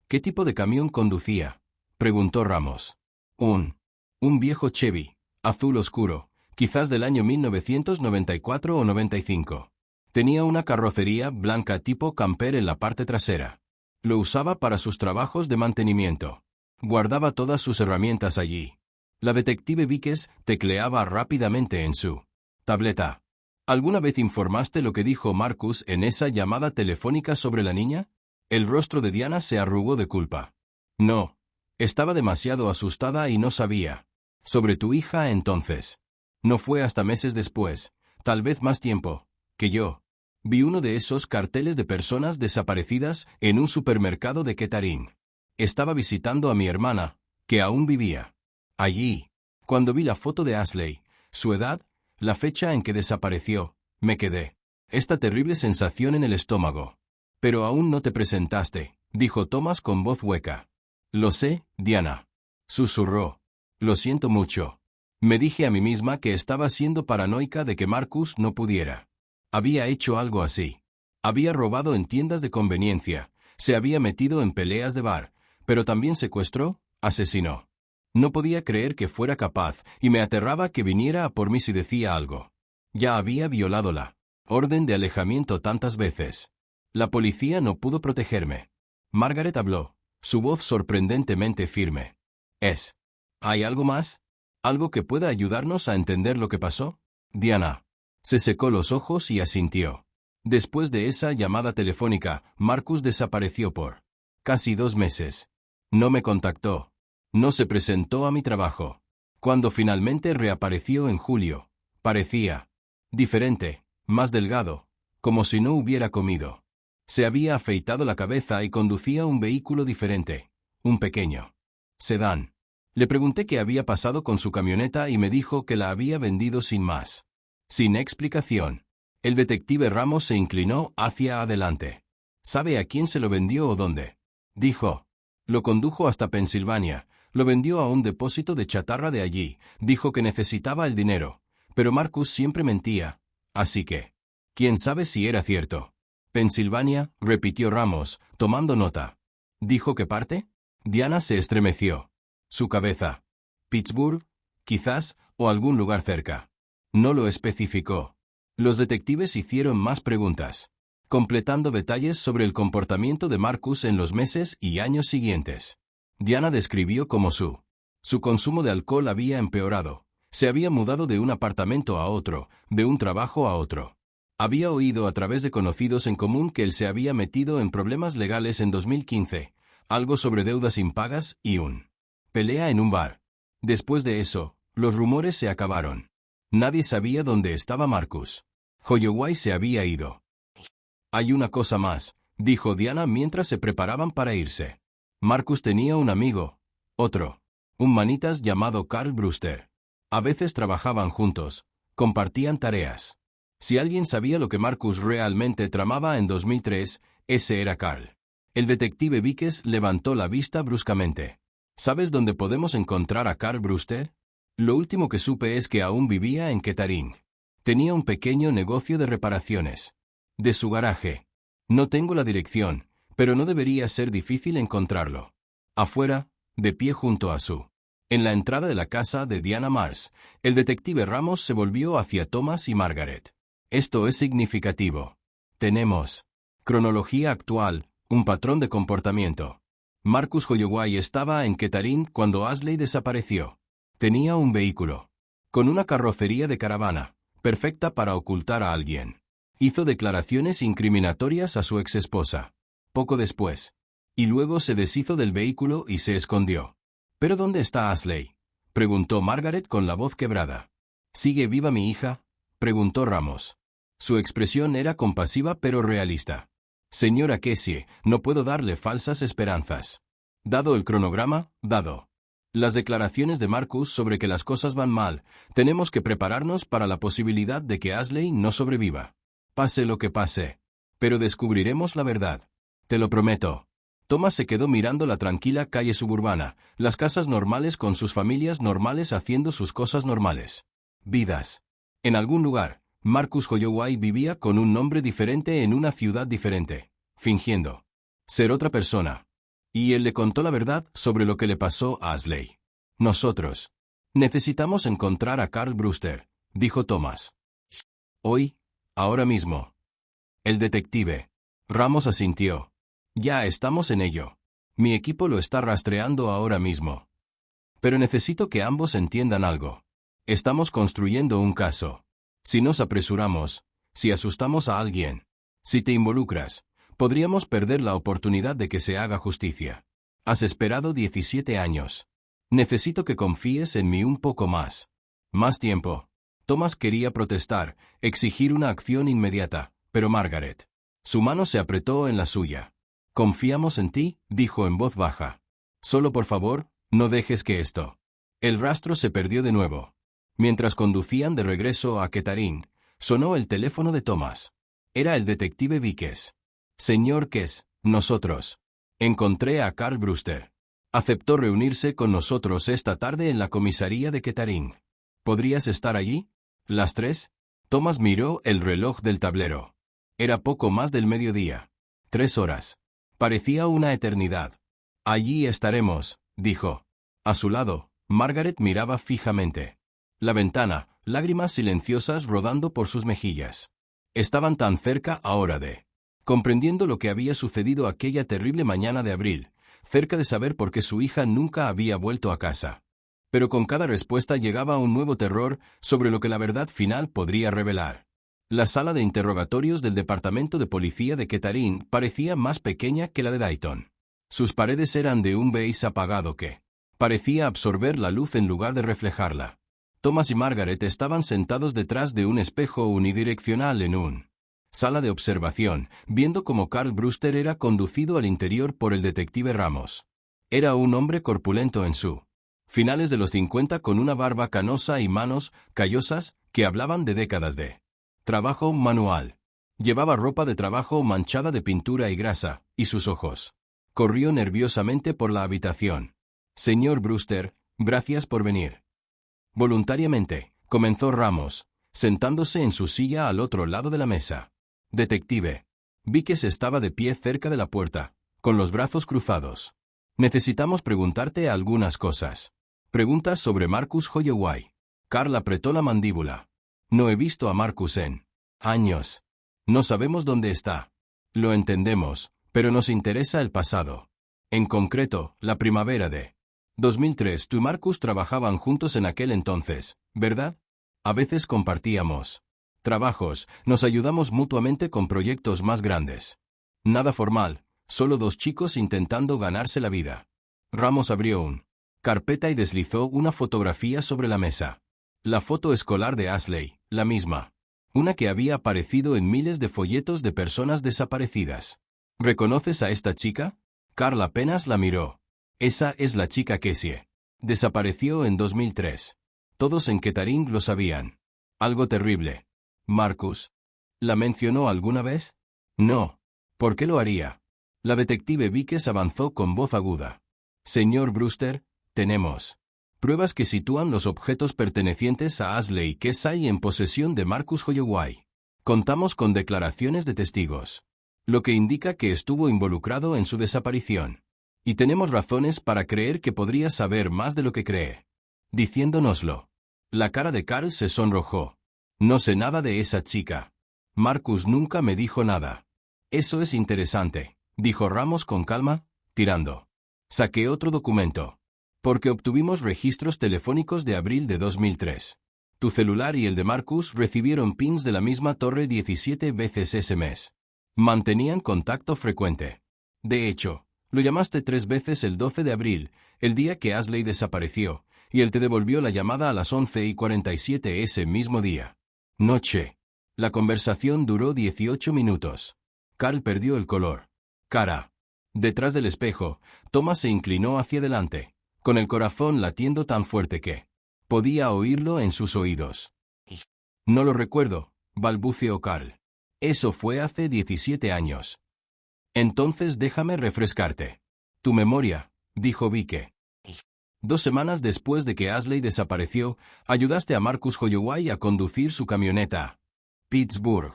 ¿Qué tipo de camión conducía?, preguntó Ramos. Un viejo Chevy, azul oscuro, quizás del año 1994 o 95. Tenía una carrocería blanca tipo camper en la parte trasera. Lo usaba para sus trabajos de mantenimiento. Guardaba todas sus herramientas allí. La detective Víquez tecleaba rápidamente en su tableta. ¿Alguna vez informaste lo que dijo Marcus en esa llamada telefónica sobre la niña? El rostro de Diana se arrugó de culpa. No. Estaba demasiado asustada y no sabía. Sobre tu hija entonces. No fue hasta meses después, tal vez más tiempo, que yo vi uno de esos carteles de personas desaparecidas en un supermercado de Kettering. Estaba visitando a mi hermana, que aún vivía allí. Cuando vi la foto de Ashley, su edad, la fecha en que desapareció, me quedé esta terrible sensación en el estómago. Pero aún no te presentaste, dijo Thomas con voz hueca. Lo sé, Diana. Susurró. Lo siento mucho. Me dije a mí misma que estaba siendo paranoica de que Marcus no pudiera. Había hecho algo así. Había robado en tiendas de conveniencia, se había metido en peleas de bar, pero también secuestró, asesinó. No podía creer que fuera capaz, y me aterraba que viniera a por mí si decía algo. Ya había violado la orden de alejamiento tantas veces. La policía no pudo protegerme. Margaret habló, su voz sorprendentemente firme. ¿Hay algo más? ¿Algo que pueda ayudarnos a entender lo que pasó? Diana se secó los ojos y asintió. Después de esa llamada telefónica, Marcus desapareció por casi 2 meses. No me contactó. No se presentó a mi trabajo. Cuando finalmente reapareció en julio, parecía diferente, más delgado, como si no hubiera comido. Se había afeitado la cabeza y conducía un vehículo diferente, un pequeño sedán. Le pregunté qué había pasado con su camioneta y me dijo que la había vendido sin más. Sin explicación. El detective Ramos se inclinó hacia adelante. ¿Sabe a quién se lo vendió o dónde? Dijo. Lo condujo hasta Pensilvania, lo vendió a un depósito de chatarra de allí, dijo que necesitaba el dinero, pero Marcus siempre mentía, así que ¿quién sabe si era cierto? Pensilvania, repitió Ramos, tomando nota. ¿Dijo qué parte? Diana se estremeció. Su cabeza. Pittsburgh, quizás, o algún lugar cerca. No lo especificó. Los detectives hicieron más preguntas, completando detalles sobre el comportamiento de Marcus en los meses y años siguientes. Diana describió cómo su consumo de alcohol había empeorado. Se había mudado de un apartamento a otro, de un trabajo a otro. Había oído a través de conocidos en común que él se había metido en problemas legales en 2015, algo sobre deudas impagas y pelea en un bar. Después de eso, los rumores se acabaron. Nadie sabía dónde estaba Marcus. Holloway se había ido. Hay una cosa más, dijo Diana mientras se preparaban para irse. Marcus tenía un amigo, un manitas llamado Carl Brewster. A veces trabajaban juntos, compartían tareas. Si alguien sabía lo que Marcus realmente tramaba en 2003, ese era Carl. El detective Víquez levantó la vista bruscamente. ¿Sabes dónde podemos encontrar a Carl Brewster? Lo último que supe es que aún vivía en Kettering. Tenía un pequeño negocio de reparaciones. De su garaje. No tengo la dirección, pero no debería ser difícil encontrarlo. Afuera, de pie junto a su. En la entrada de la casa de Diana Mars, el detective Ramos se volvió hacia Thomas y Margaret. Esto es significativo. Tenemos cronología actual, un patrón de comportamiento. Marcus Holloway estaba en Kettering cuando Ashley desapareció. Tenía un vehículo. con una carrocería de caravana, perfecta para ocultar a alguien. Hizo declaraciones incriminatorias a su exesposa. Poco después. Y luego se deshizo del vehículo y se escondió. ¿Pero dónde está Ashley?, preguntó Margaret con la voz quebrada. ¿Sigue viva mi hija?, preguntó Ramos. Su expresión era compasiva pero realista. Señora Kessie, no puedo darle falsas esperanzas. Dado el cronograma, dado las declaraciones de Marcus sobre que las cosas van mal, tenemos que prepararnos para la posibilidad de que Ashley no sobreviva. Pase lo que pase. Pero descubriremos la verdad. Te lo prometo. Thomas se quedó mirando la tranquila calle suburbana, las casas normales con sus familias normales haciendo sus cosas normales. Vidas. En algún lugar, Marcus Holloway vivía con un nombre diferente en una ciudad diferente, fingiendo ser otra persona. Y él le contó la verdad sobre lo que le pasó a Ashley. Nosotros necesitamos encontrar a Carl Brewster, dijo Thomas. Hoy, ahora mismo. El detective. Ramos asintió. Ya estamos en ello. Mi equipo lo está rastreando ahora mismo. Pero necesito que ambos entiendan algo. Estamos construyendo un caso. Si nos apresuramos, si asustamos a alguien, si te involucras, podríamos perder la oportunidad de que se haga justicia. Has esperado 17 años. Necesito que confíes en mí un poco más. Más tiempo. Thomas quería protestar, exigir una acción inmediata, pero Margaret. Su mano se apretó en la suya. Confiamos en ti, dijo en voz baja. Solo por favor, no dejes que esto. El rastro se perdió de nuevo. Mientras conducían de regreso a Kettering, sonó el teléfono de Thomas. Era el detective Víquez. Señor Kess, nosotros. Encontré a Carl Brewster. Aceptó reunirse con nosotros esta tarde en la comisaría de Kettering. ¿Podrías estar allí? ¿Las 3? Thomas miró el reloj del tablero. Era poco más del mediodía. 3 horas. Parecía una eternidad. Allí estaremos, dijo. A su lado, Margaret miraba fijamente la ventana, lágrimas silenciosas rodando por sus mejillas. Estaban tan cerca ahora de comprendiendo lo que había sucedido aquella terrible mañana de abril, cerca de saber por qué su hija nunca había vuelto a casa. Pero con cada respuesta llegaba un nuevo terror sobre lo que la verdad final podría revelar. La sala de interrogatorios del departamento de policía de Kettering parecía más pequeña que la de Dayton. Sus paredes eran de un beige apagado que parecía absorber la luz en lugar de reflejarla. Thomas y Margaret estaban sentados detrás de un espejo unidireccional en un sala de observación, viendo cómo Carl Brewster era conducido al interior por el detective Ramos. Era un hombre corpulento en su finales de los 50 con una barba canosa y manos callosas que hablaban de décadas de trabajo manual. Llevaba ropa de trabajo manchada de pintura y grasa, y sus ojos corrió nerviosamente por la habitación. Señor Brewster, gracias por venir. Voluntariamente, comenzó Ramos, sentándose en su silla al otro lado de la mesa. Detective. Víquez estaba de pie cerca de la puerta, con los brazos cruzados. Necesitamos preguntarte algunas cosas. Preguntas sobre Marcus Holloway. Carl apretó la mandíbula. No he visto a Marcus en años. No sabemos dónde está. Lo entendemos, pero nos interesa el pasado. En concreto, la primavera de 2003. Tú y Marcus trabajaban juntos en aquel entonces, ¿verdad? A veces compartíamos trabajos, nos ayudamos mutuamente con proyectos más grandes. Nada formal, solo 2 chicos intentando ganarse la vida. Ramos abrió una carpeta y deslizó una fotografía sobre la mesa. La foto escolar de Ashley, la misma. Una que había aparecido en miles de folletos de personas desaparecidas. ¿Reconoces a esta chica? Carl apenas la miró. Esa es la chica Kessie. Desapareció en 2003. Todos en Kettering lo sabían. Algo terrible. Marcus. ¿La mencionó alguna vez? No. ¿Por qué lo haría? La detective Víquez avanzó con voz aguda. Señor Brewster, tenemos pruebas que sitúan los objetos pertenecientes a Ashley Kessie en posesión de Marcus Holloway. Contamos con declaraciones de testigos, lo que indica que estuvo involucrado en su desaparición. Y tenemos razones para creer que podría saber más de lo que cree. Diciéndonoslo. La cara de Carl se sonrojó. No sé nada de esa chica. Marcus nunca me dijo nada. Eso es interesante, dijo Ramos con calma, tirando. Saqué otro documento. Porque obtuvimos registros telefónicos de abril de 2003. Tu celular y el de Marcus recibieron pings de la misma torre 17 veces ese mes. Mantenían contacto frecuente. De hecho, lo llamaste 3 veces el 12 de abril, el día que Ashley desapareció, y él te devolvió la llamada a las 11:47 ese mismo día. Noche. La conversación duró 18 minutos. Carl perdió el color. Cara. Detrás del espejo, Thomas se inclinó hacia adelante, con el corazón latiendo tan fuerte que podía oírlo en sus oídos. No lo recuerdo, balbuceó Carl. Eso fue hace 17 años. Entonces déjame refrescarte. Tu memoria, dijo Vique. 2 semanas después de que Ashley desapareció, ayudaste a Marcus Holloway a conducir su camioneta a Pittsburgh.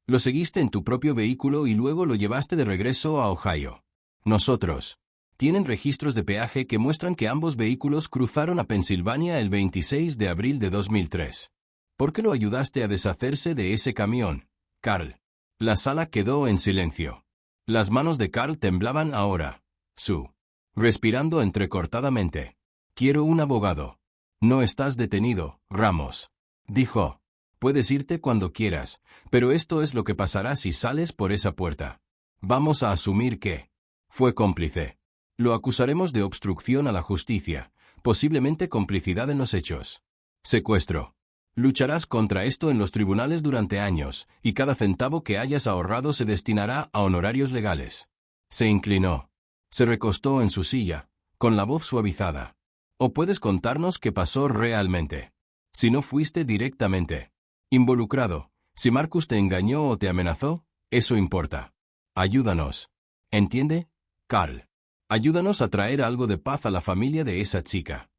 Lo seguiste en tu propio vehículo y luego lo llevaste de regreso a Ohio. Nosotros. Tienen registros de peaje que muestran que ambos vehículos cruzaron a Pensilvania el 26 de abril de 2003. ¿Por qué lo ayudaste a deshacerse de ese camión, Carl? La sala quedó en silencio. Las manos de Carl temblaban ahora. Respirando entrecortadamente. Quiero un abogado. No estás detenido, Ramos. Dijo. Puedes irte cuando quieras, pero esto es lo que pasará si sales por esa puerta. Vamos a asumir que fue cómplice. Lo acusaremos de obstrucción a la justicia, posiblemente complicidad en los hechos. Secuestro. Lucharás contra esto en los tribunales durante años, y cada centavo que hayas ahorrado se destinará a honorarios legales. Se inclinó. Se recostó en su silla, con la voz suavizada. ¿O puedes contarnos qué pasó realmente? Si no fuiste directamente involucrado, si Marcus te engañó o te amenazó, eso importa. Ayúdanos. ¿Entiende, Carl? Ayúdanos a traer algo de paz a la familia de esa chica.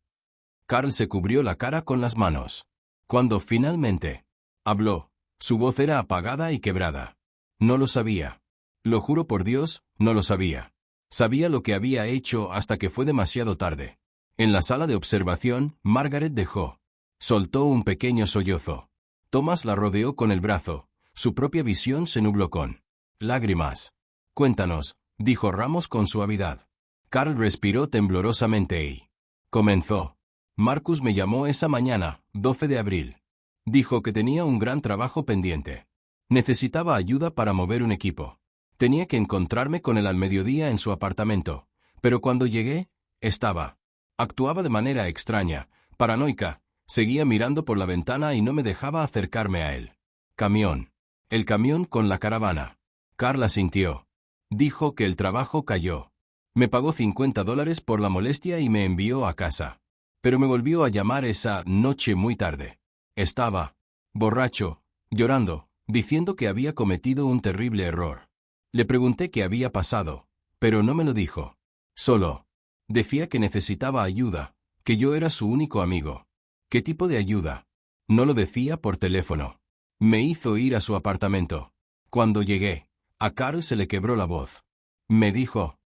Carl se cubrió la cara con las manos. Cuando finalmente habló, su voz era apagada y quebrada. No lo sabía. Lo juro por Dios, no lo sabía. Sabía lo que había hecho hasta que fue demasiado tarde. En la sala de observación, Margaret dejó. Soltó un pequeño sollozo. Thomas la rodeó con el brazo. Su propia visión se nubló con lágrimas. Cuéntanos, dijo Ramos con suavidad. Carl respiró temblorosamente y comenzó. Marcus me llamó esa mañana, 12 de abril. Dijo que tenía un gran trabajo pendiente. Necesitaba ayuda para mover un equipo. Tenía que encontrarme con él al mediodía en su apartamento, pero cuando llegué, estaba. Actuaba de manera extraña, paranoica, seguía mirando por la ventana y no me dejaba acercarme a él. Camión. El camión con la caravana. Carl asintió. Dijo que el trabajo cayó. Me pagó $50 por la molestia y me envió a casa. Pero me volvió a llamar esa noche muy tarde. Estaba borracho, llorando, diciendo que había cometido un terrible error. Le pregunté qué había pasado, pero no me lo dijo. Solo decía que necesitaba ayuda, que yo era su único amigo. ¿Qué tipo de ayuda? No lo decía por teléfono. Me hizo ir a su apartamento. Cuando llegué, a Carl se le quebró la voz. Me dijo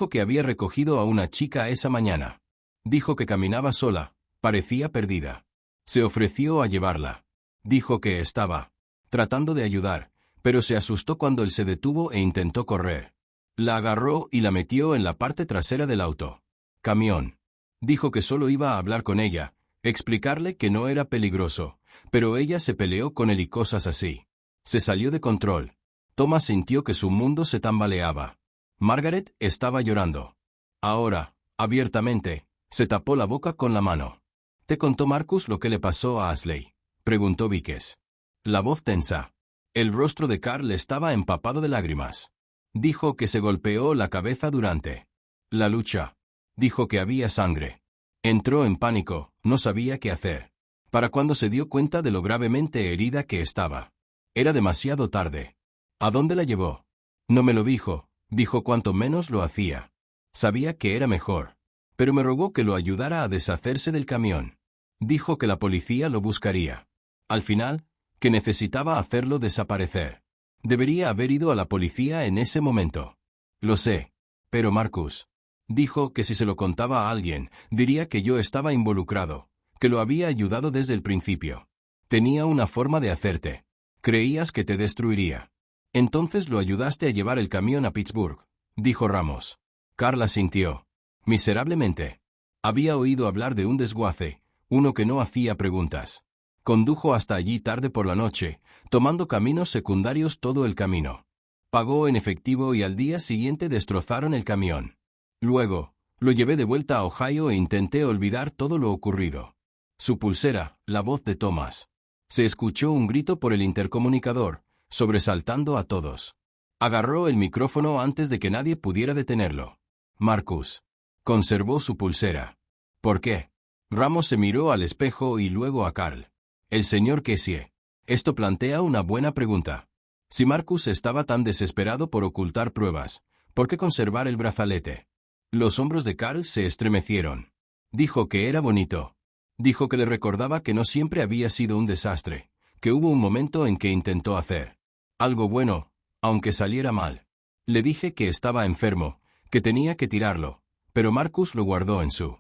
que había recogido a una chica esa mañana. Dijo que caminaba sola, parecía perdida. Se ofreció a llevarla. Dijo que estaba tratando de ayudar, pero se asustó cuando él se detuvo e intentó correr. La agarró y la metió en la parte trasera del auto. Camión. Dijo que solo iba a hablar con ella, explicarle que no era peligroso, pero ella se peleó con él y cosas así. Se salió de control. Thomas sintió que su mundo se tambaleaba. Margaret estaba llorando. Ahora, abiertamente, se tapó la boca con la mano. ¿Te contó Marcus lo que le pasó a Ashley?, preguntó Víquez. La voz tensa. El rostro de Carl estaba empapado de lágrimas. Dijo que se golpeó la cabeza durante la lucha. Dijo que había sangre. Entró en pánico, no sabía qué hacer. Para cuando se dio cuenta de lo gravemente herida que estaba. Era demasiado tarde. ¿A dónde la llevó? No me lo dijo, dijo cuanto menos lo hacía. Sabía que era mejor. Pero me rogó que lo ayudara a deshacerse del camión. Dijo que la policía lo buscaría. Al final, que necesitaba hacerlo desaparecer. Debería haber ido a la policía en ese momento. Lo sé. Pero Marcus dijo que si se lo contaba a alguien, diría que yo estaba involucrado, que lo había ayudado desde el principio. Tenía una forma de hacerte. Creías que te destruiría. Entonces lo ayudaste a llevar el camión a Pittsburgh, dijo Ramos. Carla sintió. Miserablemente. Había oído hablar de un desguace, uno que no hacía preguntas. Condujo hasta allí tarde por la noche, tomando caminos secundarios todo el camino. Pagó en efectivo y al día siguiente destrozaron el camión. Luego, lo llevé de vuelta a Ohio e intenté olvidar todo lo ocurrido. Su pulsera, la voz de Thomas. Se escuchó un grito por el intercomunicador, sobresaltando a todos. Agarró el micrófono antes de que nadie pudiera detenerlo. Marcus. Conservó su pulsera. ¿Por qué? Ramos se miró al espejo y luego a Carl. El señor Kessie. Esto plantea una buena pregunta. Si Marcus estaba tan desesperado por ocultar pruebas, ¿por qué conservar el brazalete? Los hombros de Carl se estremecieron. Dijo que era bonito. Dijo que le recordaba que no siempre había sido un desastre, que hubo un momento en que intentó hacer algo bueno, aunque saliera mal. Le dije que estaba enfermo, que tenía que tirarlo, pero Marcus lo guardó en su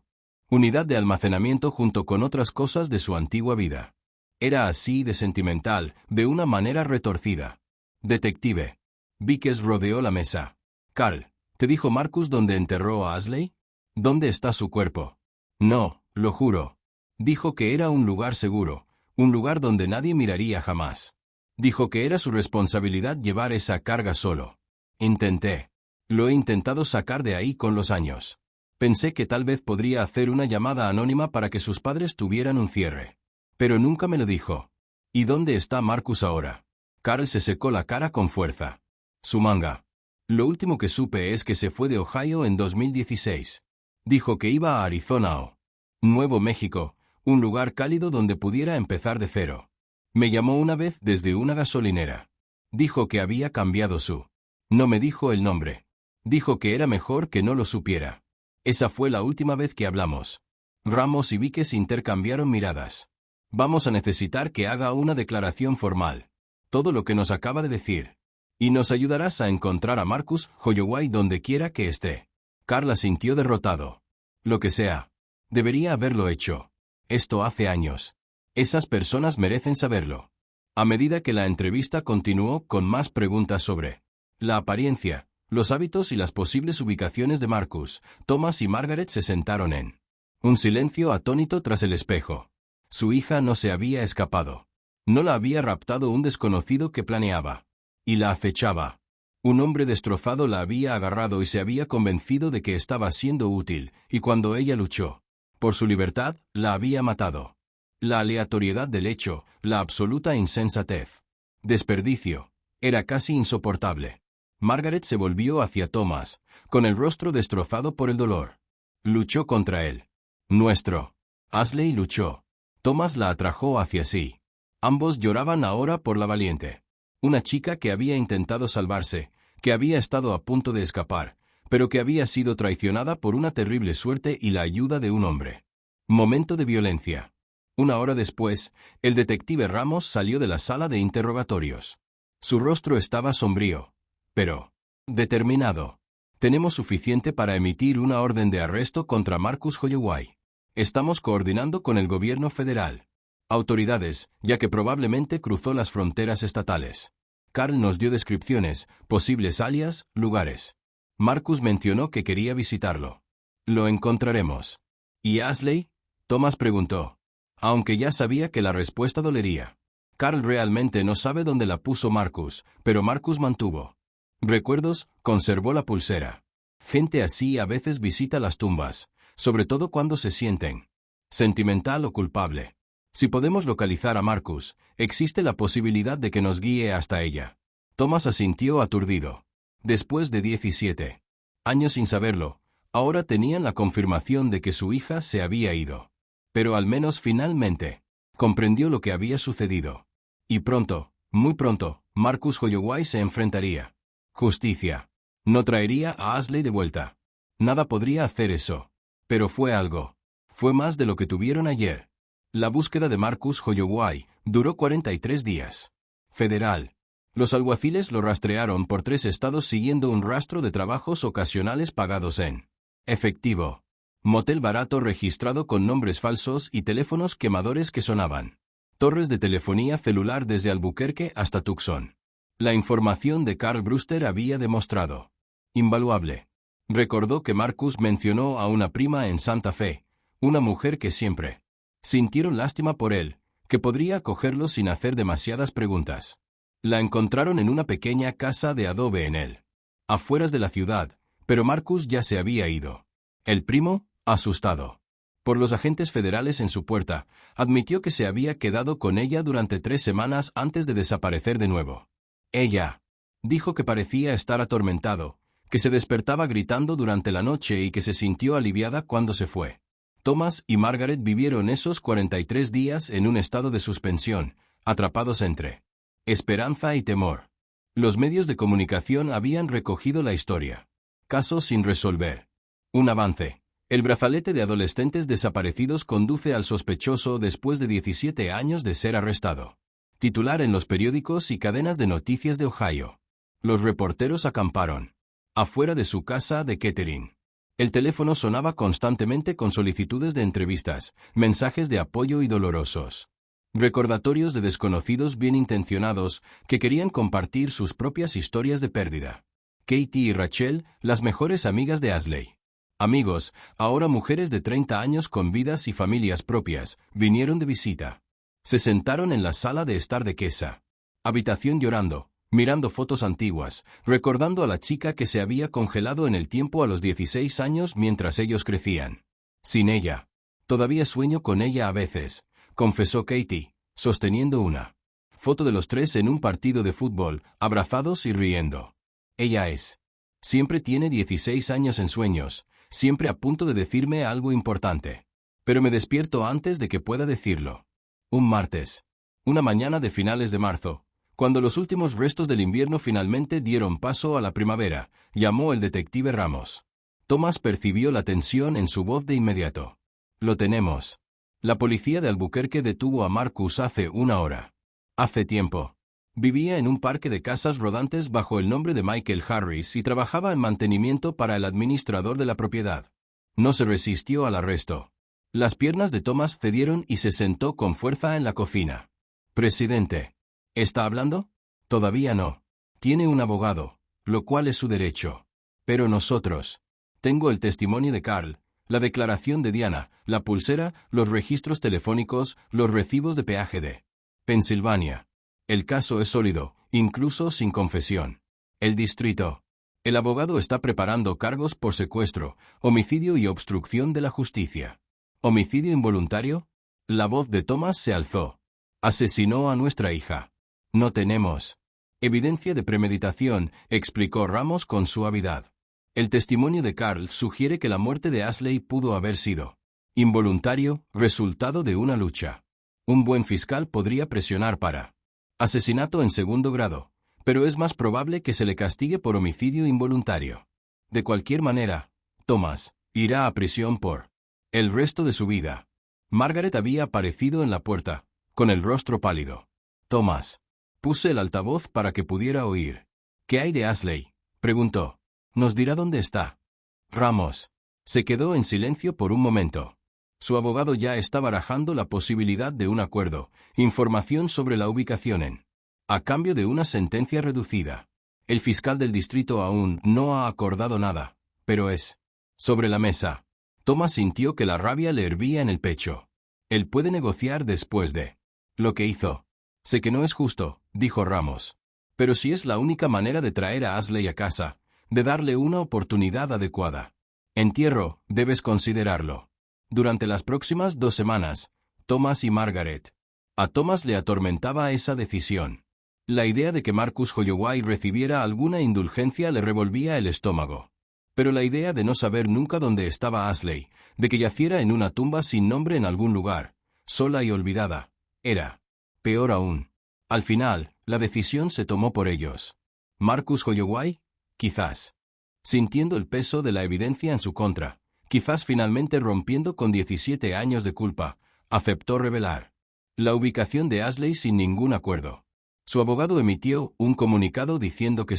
unidad de almacenamiento junto con otras cosas de su antigua vida. Era así de sentimental, de una manera retorcida. Detective. Víquez rodeó la mesa. Carl, ¿te dijo Marcus dónde enterró a Ashley? ¿Dónde está su cuerpo? No, lo juro. Dijo que era un lugar seguro, un lugar donde nadie miraría jamás. Dijo que era su responsabilidad llevar esa carga solo. Intenté. Lo he intentado sacar de ahí con los años. Pensé que tal vez podría hacer una llamada anónima para que sus padres tuvieran un cierre. Pero nunca me lo dijo. ¿Y dónde está Marcus ahora? Carl se secó la cara con fuerza. Su manga. Lo último que supe es que se fue de Ohio en 2016. Dijo que iba a Arizona o Nuevo México, un lugar cálido donde pudiera empezar de cero. Me llamó una vez desde una gasolinera. Dijo que había cambiado su. No me dijo el nombre. Dijo que era mejor que no lo supiera. Esa fue la última vez que hablamos. Ramos y Víquez intercambiaron miradas. Vamos a necesitar que haga una declaración formal. Todo lo que nos acaba de decir. Y nos ayudarás a encontrar a Marcus Holloway donde quiera que esté. Carl sintió derrotado. Lo que sea. Debería haberlo hecho. Esto hace años. Esas personas merecen saberlo. A medida que la entrevista continuó con más preguntas sobre la apariencia, los hábitos y las posibles ubicaciones de Marcus, Thomas y Margaret se sentaron en un silencio atónito tras el espejo. Su hija no se había escapado. No la había raptado un desconocido que planeaba. Y la acechaba. Un hombre destrozado la había agarrado y se había convencido de que estaba siendo útil, y cuando ella luchó por su libertad, la había matado. La aleatoriedad del hecho, la absoluta insensatez. Desperdicio. Era casi insoportable. Margaret se volvió hacia Thomas, con el rostro destrozado por el dolor. Luchó contra él. Nuestro. Ashley luchó. Thomas la atrajo hacia sí. Ambos lloraban ahora por la valiente. Una chica que había intentado salvarse, que había estado a punto de escapar, pero que había sido traicionada por una terrible suerte y la ayuda de un hombre. Momento de violencia. Una hora después, el detective Ramos salió de la sala de interrogatorios. Su rostro estaba sombrío, pero determinado. Tenemos suficiente para emitir una orden de arresto contra Marcus Holloway. Estamos coordinando con el gobierno federal. Autoridades, ya que probablemente cruzó las fronteras estatales. Carl nos dio descripciones, posibles alias, lugares. Marcus mencionó que quería visitarlo. Lo encontraremos. ¿Y Ashley? Thomas preguntó. Aunque ya sabía que la respuesta dolería. Carl realmente no sabe dónde la puso Marcus, pero Marcus mantuvo recuerdos, conservó la pulsera. Gente así a veces visita las tumbas, sobre todo cuando se sienten sentimental o culpable. Si podemos localizar a Marcus, existe la posibilidad de que nos guíe hasta ella. Thomas asintió aturdido. Después de 17 años sin saberlo, ahora tenían la confirmación de que su hija se había ido. Pero al menos finalmente, comprendió lo que había sucedido. Y pronto, muy pronto, Marcus Holloway se enfrentaría. Justicia. No traería a Ashley de vuelta. Nada podría hacer eso. Pero fue algo. Fue más de lo que tuvieron ayer. La búsqueda de Marcus Holloway duró 43 días. Federal. Los alguaciles lo rastrearon por 3 estados siguiendo un rastro de trabajos ocasionales pagados en efectivo. Motel barato registrado con nombres falsos y teléfonos quemadores que sonaban. Torres de telefonía celular desde Albuquerque hasta Tucson. La información de Carl Brewster había demostrado. Invaluable. Recordó que Marcus mencionó a una prima en Santa Fe, una mujer que siempre sintieron lástima por él, que podría acogerlo sin hacer demasiadas preguntas. La encontraron en una pequeña casa de adobe en el afueras de la ciudad, pero Marcus ya se había ido. El primo, asustado por los agentes federales en su puerta, admitió que se había quedado con ella durante 3 semanas antes de desaparecer de nuevo. Ella dijo que parecía estar atormentado, que se despertaba gritando durante la noche y que se sintió aliviada cuando se fue. Thomas y Margaret vivieron esos 43 días en un estado de suspensión, atrapados entre esperanza y temor. Los medios de comunicación habían recogido la historia. Caso sin resolver. Un avance. El brazalete de adolescentes desaparecidos conduce al sospechoso después de 17 años de ser arrestado. Titular en los periódicos y cadenas de noticias de Ohio. Los reporteros acamparon afuera de su casa de Kettering. El teléfono sonaba constantemente con solicitudes de entrevistas, mensajes de apoyo y dolorosos recordatorios de desconocidos bien intencionados que querían compartir sus propias historias de pérdida. Katie y Rachel, las mejores amigas de Ashley. Amigos, ahora mujeres de 30 años con vidas y familias propias, vinieron de visita. Se sentaron en la sala de estar de Kesa. Habitación llorando, mirando fotos antiguas, recordando a la chica que se había congelado en el tiempo a los 16 años mientras ellos crecían. Sin ella. Todavía sueño con ella a veces, confesó Katie, sosteniendo una foto de los tres en un partido de fútbol, abrazados y riendo. Ella es. Siempre tiene 16 años en sueños, siempre a punto de decirme algo importante. Pero me despierto antes de que pueda decirlo. Un martes. Una mañana de finales de marzo, cuando los últimos restos del invierno finalmente dieron paso a la primavera, llamó el detective Ramos. Thomas percibió la tensión en su voz de inmediato. Lo tenemos. La policía de Albuquerque detuvo a Marcus hace 1 hora. Hace tiempo. Vivía en un parque de casas rodantes bajo el nombre de Michael Harris y trabajaba en mantenimiento para el administrador de la propiedad. No se resistió al arresto. Las piernas de Thomas cedieron y se sentó con fuerza en la cocina. Presidente. ¿Está hablando? Todavía no. Tiene un abogado, lo cual es su derecho. Pero nosotros. Tengo el testimonio de Carl, la declaración de Diana, la pulsera, los registros telefónicos, los recibos de peaje de Pensilvania. El caso es sólido, incluso sin confesión. El distrito. El abogado está preparando cargos por secuestro, homicidio y obstrucción de la justicia. ¿Homicidio involuntario? La voz de Thomas se alzó. Asesinó a nuestra hija. No tenemos evidencia de premeditación, explicó Ramos con suavidad. El testimonio de Carl sugiere que la muerte de Ashley pudo haber sido involuntario, resultado de una lucha. Un buen fiscal podría presionar para asesinato en segundo grado, pero es más probable que se le castigue por homicidio involuntario. De cualquier manera, Thomas irá a prisión por el resto de su vida. Margaret había aparecido en la puerta, con el rostro pálido. Thomas. Puse el altavoz para que pudiera oír. ¿Qué hay de Ashley? Preguntó. ¿Nos dirá dónde está? Ramos. Se quedó en silencio por un momento. Su abogado ya está barajando la posibilidad de un acuerdo, información sobre la ubicación a cambio de una sentencia reducida. El fiscal del distrito aún no ha acordado nada, pero es sobre la mesa. Thomas sintió que la rabia le hervía en el pecho. Él puede negociar después de lo que hizo. Sé que no es justo, dijo Ramos. Pero si es la única manera de traer a Ashley a casa, de darle una oportunidad adecuada. Entierro, debes considerarlo. Durante las próximas 2 semanas, Thomas y Margaret. A Thomas le atormentaba esa decisión. La idea de que Marcus Holloway recibiera alguna indulgencia le revolvía el estómago. Pero la idea de no saber nunca dónde estaba Ashley, de que yaciera en una tumba sin nombre en algún lugar, sola y olvidada, era peor aún. Al final, la decisión se tomó por ellos. ¿Marcus Holloway? Quizás. Sintiendo el peso de la evidencia en su contra, quizás finalmente rompiendo con 17 años de culpa, aceptó revelar la ubicación de Ashley sin ningún acuerdo. Su abogado emitió un comunicado diciendo que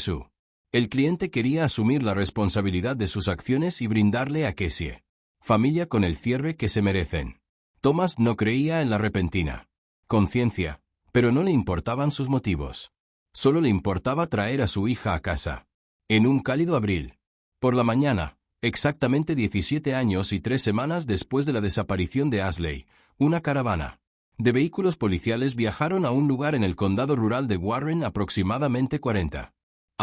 el cliente quería asumir la responsabilidad de sus acciones y brindarle a Cassie familia con el cierre que se merecen. Thomas no creía en la repentina conciencia, pero no le importaban sus motivos. Solo le importaba traer a su hija a casa. En un cálido abril. Por la mañana, exactamente 17 años y 3 semanas después de la desaparición de Ashley, una caravana de vehículos policiales viajaron a un lugar en el condado rural de Warren aproximadamente 40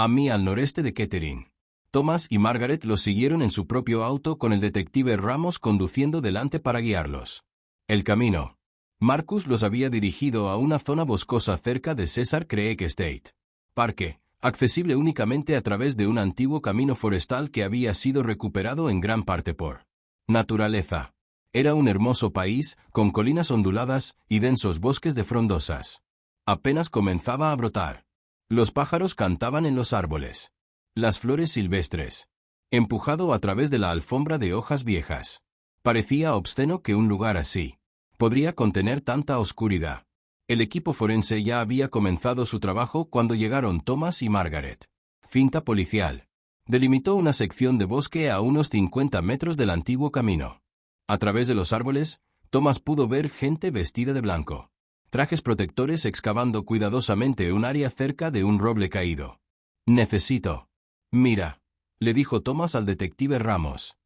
mi al noreste de Kettering. Thomas y Margaret los siguieron en su propio auto con el detective Ramos conduciendo delante para guiarlos. El camino. Marcus los había dirigido a una zona boscosa cerca de Cesar Creek State Parque, accesible únicamente a través de un antiguo camino forestal que había sido recuperado en gran parte por naturaleza. Era un hermoso país, con colinas onduladas y densos bosques de frondosas. Apenas comenzaba a brotar. Los pájaros cantaban en los árboles. Las flores silvestres. Empujado a través de la alfombra de hojas viejas. Parecía obsceno que un lugar así podría contener tanta oscuridad. El equipo forense ya había comenzado su trabajo cuando llegaron Thomas y Margaret. Finta policial. Delimitó una sección de bosque a unos 50 metros del antiguo camino. A través de los árboles, Thomas pudo ver gente vestida de blanco. Trajes protectores excavando cuidadosamente un área cerca de un roble caído. Necesito. Mira, le dijo Thomas al detective Ramos.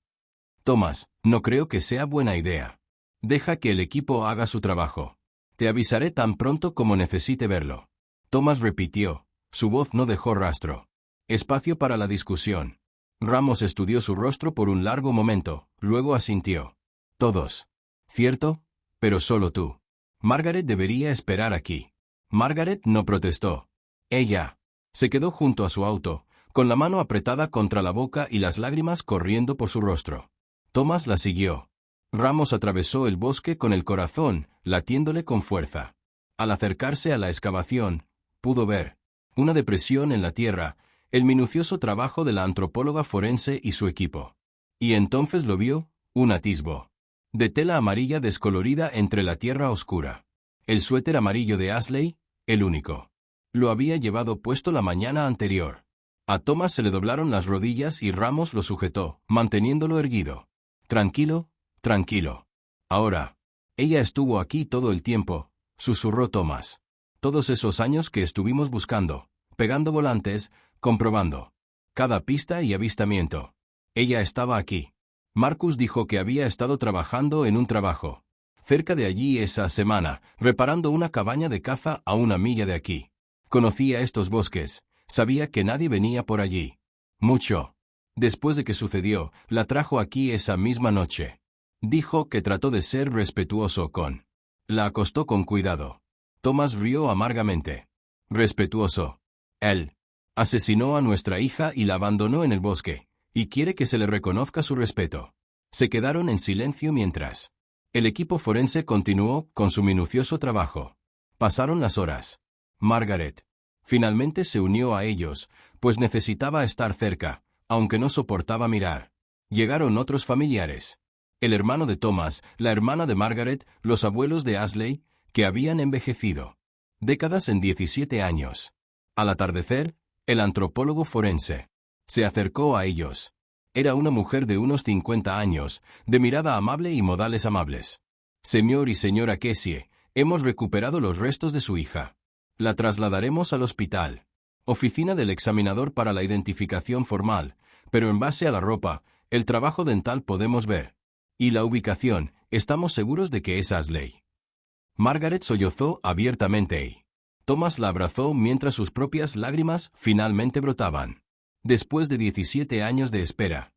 Thomas, no creo que sea buena idea. Deja que el equipo haga su trabajo. Te avisaré tan pronto como necesite verlo. Thomas repitió. Su voz no dejó rastro. Espacio para la discusión. Ramos estudió su rostro por un largo momento, luego asintió. Todos. ¿Cierto? Pero solo tú. Margaret debería esperar aquí. Margaret no protestó. Ella se quedó junto a su auto, con la mano apretada contra la boca y las lágrimas corriendo por su rostro. Thomas la siguió. Ramos atravesó el bosque con el corazón, latiéndole con fuerza. Al acercarse a la excavación, pudo ver una depresión en la tierra, el minucioso trabajo de la antropóloga forense y su equipo. Y entonces lo vio, un atisbo de tela amarilla descolorida entre la tierra oscura. El suéter amarillo de Ashley, el único. Lo había llevado puesto la mañana anterior. A Thomas se le doblaron las rodillas y Ramos lo sujetó, manteniéndolo erguido. Tranquilo, tranquilo. Ahora. Ella estuvo aquí todo el tiempo, susurró Thomas. Todos esos años que estuvimos buscando, pegando volantes, comprobando cada pista y avistamiento. Ella estaba aquí. Marcus dijo que había estado trabajando en un trabajo cerca de allí esa semana, reparando una cabaña de caza a una milla de aquí. Conocía estos bosques, sabía que nadie venía por allí. Mucho después de que sucedió, la trajo aquí esa misma noche. Dijo que trató de ser respetuoso con. La acostó con cuidado. Thomas rió amargamente. Respetuoso. Él asesinó a nuestra hija y la abandonó en el bosque, y quiere que se le reconozca su respeto. Se quedaron en silencio mientras el equipo forense continuó con su minucioso trabajo. Pasaron las horas. Margaret finalmente se unió a ellos, pues necesitaba estar cerca, aunque no soportaba mirar. Llegaron otros familiares. El hermano de Thomas, la hermana de Margaret, los abuelos de Ashley, que habían envejecido décadas en 17 años. Al atardecer, el antropólogo forense se acercó a ellos. Era una mujer de unos 50 años, de mirada amable y modales amables. Señor y señora Kessie, hemos recuperado los restos de su hija. La trasladaremos al hospital. Oficina del examinador para la identificación formal, pero en base a la ropa, el trabajo dental podemos ver. Y la ubicación, estamos seguros de que es Ashley. Margaret sollozó abiertamente y Thomas la abrazó mientras sus propias lágrimas finalmente brotaban. Después de 17 años de espera,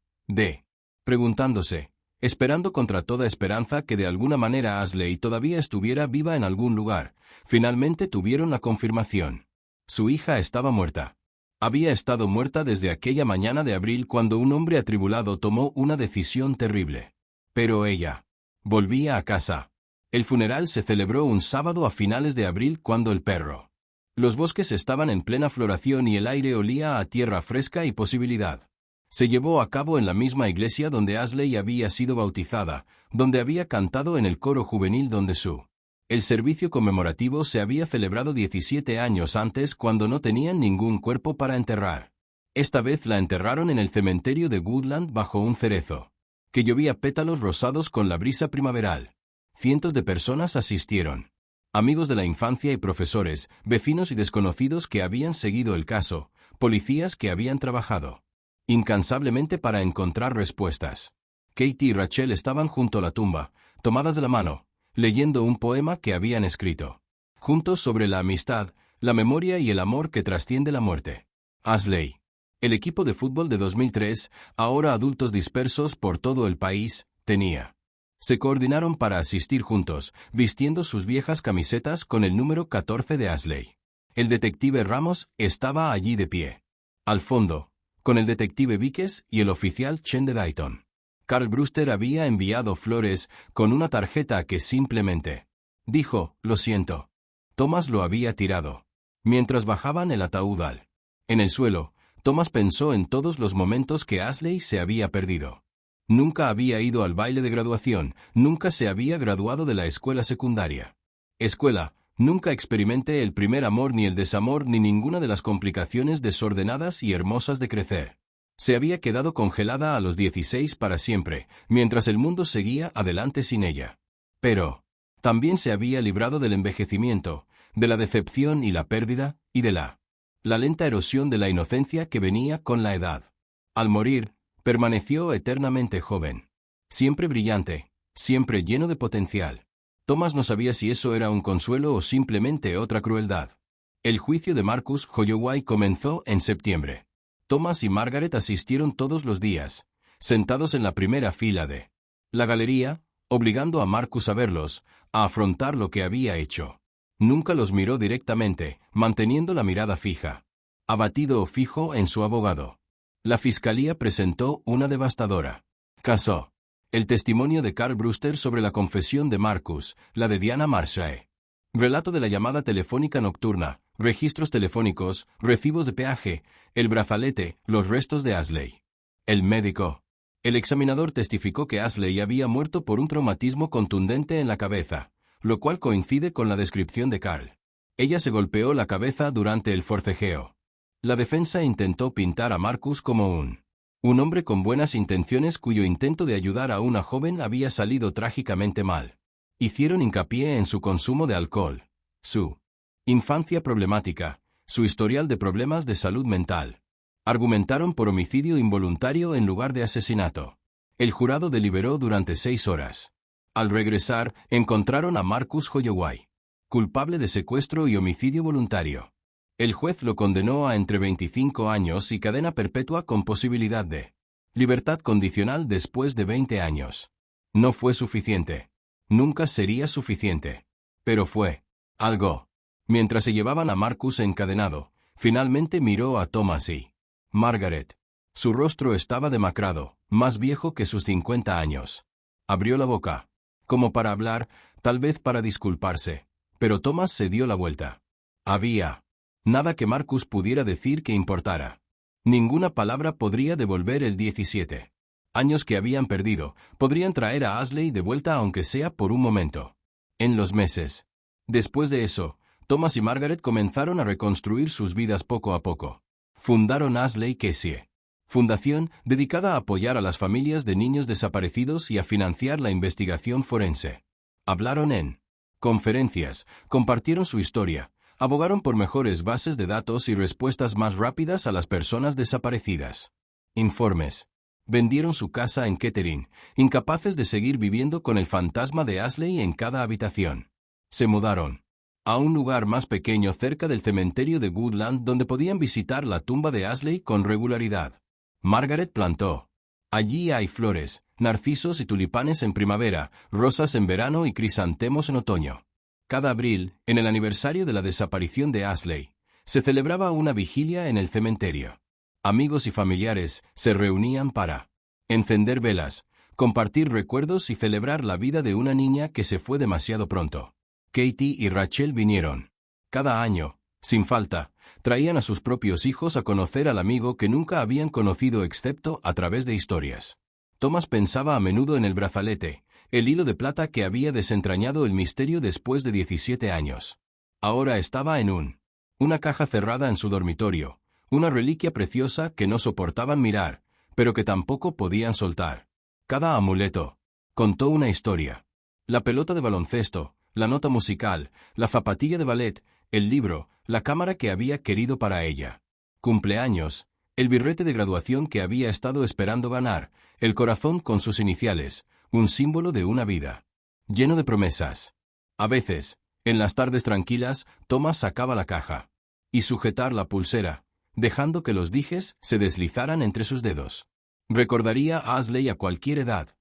preguntándose, esperando contra toda esperanza que de alguna manera Ashley todavía estuviera viva en algún lugar, finalmente tuvieron la confirmación. Su hija estaba muerta. Había estado muerta desde aquella mañana de abril cuando un hombre atribulado tomó una decisión terrible. Pero ella volvía a casa. El funeral se celebró un sábado a finales de abril cuando el perro. Los bosques estaban en plena floración y el aire olía a tierra fresca y posibilidad. Se llevó a cabo en la misma iglesia donde Ashley había sido bautizada, donde había cantado en el coro juvenil donde el servicio conmemorativo se había celebrado 17 años antes cuando no tenían ningún cuerpo para enterrar. Esta vez la enterraron en el cementerio de Woodland bajo un cerezo, que llovía pétalos rosados con la brisa primaveral. Cientos de personas asistieron. Amigos de la infancia y profesores, vecinos y desconocidos que habían seguido el caso, policías que habían trabajado incansablemente para encontrar respuestas. Katie y Rachel estaban junto a la tumba, tomadas de la mano, leyendo un poema que habían escrito juntos sobre la amistad, la memoria y el amor que trasciende la muerte. Ashley. El equipo de fútbol de 2003, ahora adultos dispersos por todo el país, tenía. Se coordinaron para asistir juntos, vistiendo sus viejas camisetas con el número 14 de Ashley. El detective Ramos estaba allí de pie. Al fondo, con el detective Víquez y el oficial Chen de Dayton. Carl Brewster había enviado flores con una tarjeta que simplemente dijo, lo siento. Thomas lo había tirado. Mientras bajaban el ataúd en el suelo, Thomas pensó en todos los momentos que Ashley se había perdido. Nunca había ido al baile de graduación, nunca se había graduado de la escuela secundaria. Escuela, nunca experimenté el primer amor ni el desamor ni ninguna de las complicaciones desordenadas y hermosas de crecer. Se había quedado congelada a los 16 para siempre, mientras el mundo seguía adelante sin ella. Pero también se había librado del envejecimiento, de la decepción y la pérdida, y de la lenta erosión de la inocencia que venía con la edad. Al morir, permaneció eternamente joven. Siempre brillante, siempre lleno de potencial. Thomas no sabía si eso era un consuelo o simplemente otra crueldad. El juicio de Marcus Holloway comenzó en septiembre. Thomas y Margaret asistieron todos los días, sentados en la primera fila de la galería, obligando a Marcus a verlos, a afrontar lo que había hecho. Nunca los miró directamente, manteniendo la mirada fija. Abatido o fijo en su abogado. La fiscalía presentó una devastadora caso. El testimonio de Carl Brewster sobre la confesión de Marcus, la de Diana Marshall. Relato de la llamada telefónica nocturna, registros telefónicos, recibos de peaje, el brazalete, los restos de Ashley. El médico. El examinador testificó que Ashley había muerto por un traumatismo contundente en la cabeza, lo cual coincide con la descripción de Carl. Ella se golpeó la cabeza durante el forcejeo. La defensa intentó pintar a Marcus como un hombre con buenas intenciones cuyo intento de ayudar a una joven había salido trágicamente mal. Hicieron hincapié en su consumo de alcohol, su infancia problemática, su historial de problemas de salud mental. Argumentaron por homicidio involuntario en lugar de asesinato. El jurado deliberó durante 6 horas. Al regresar, encontraron a Marcus Holloway culpable de secuestro y homicidio voluntario. El juez lo condenó a entre 25 años y cadena perpetua con posibilidad de libertad condicional después de 20 años. No fue suficiente. Nunca sería suficiente. Pero fue algo. Mientras se llevaban a Marcus encadenado, finalmente miró a Thomas y Margaret. Su rostro estaba demacrado, más viejo que sus 50 años. Abrió la boca, como para hablar, tal vez para disculparse, pero Thomas se dio la vuelta. Había nada que Marcus pudiera decir que importara. Ninguna palabra podría devolver el 17 años que habían perdido, podrían traer a Ashley de vuelta aunque sea por un momento. En los meses después de eso, Thomas y Margaret comenzaron a reconstruir sus vidas poco a poco. Fundaron Ashley Casey Fundación, dedicada a apoyar a las familias de niños desaparecidos y a financiar la investigación forense. Hablaron en conferencias, compartieron su historia, abogaron por mejores bases de datos y respuestas más rápidas a las personas desaparecidas. Informes. Vendieron su casa en Kettering, incapaces de seguir viviendo con el fantasma de Ashley en cada habitación. Se mudaron a un lugar más pequeño cerca del cementerio de Woodland donde podían visitar la tumba de Ashley con regularidad. Margaret plantó. Allí hay flores, narcisos y tulipanes en primavera, rosas en verano y crisantemos en otoño. Cada abril, en el aniversario de la desaparición de Ashley, se celebraba una vigilia en el cementerio. Amigos y familiares se reunían para encender velas, compartir recuerdos y celebrar la vida de una niña que se fue demasiado pronto. Katie y Rachel vinieron. Cada año, sin falta, traían a sus propios hijos a conocer al amigo que nunca habían conocido excepto a través de historias. Thomas pensaba a menudo en el brazalete, el hilo de plata que había desentrañado el misterio después de 17 años. Ahora estaba en una caja cerrada en su dormitorio, una reliquia preciosa que no soportaban mirar, pero que tampoco podían soltar. Cada amuleto contó una historia. La pelota de baloncesto, la nota musical, la zapatilla de ballet, el libro, la cámara que había querido para ella. Cumpleaños, el birrete de graduación que había estado esperando ganar, el corazón con sus iniciales, un símbolo de una vida. lleno de promesas. A veces, en las tardes tranquilas, Thomas sacaba la caja. Y sujetar la pulsera, dejando que los dijes se deslizaran entre sus dedos. Recordaría a Ashley a cualquier edad.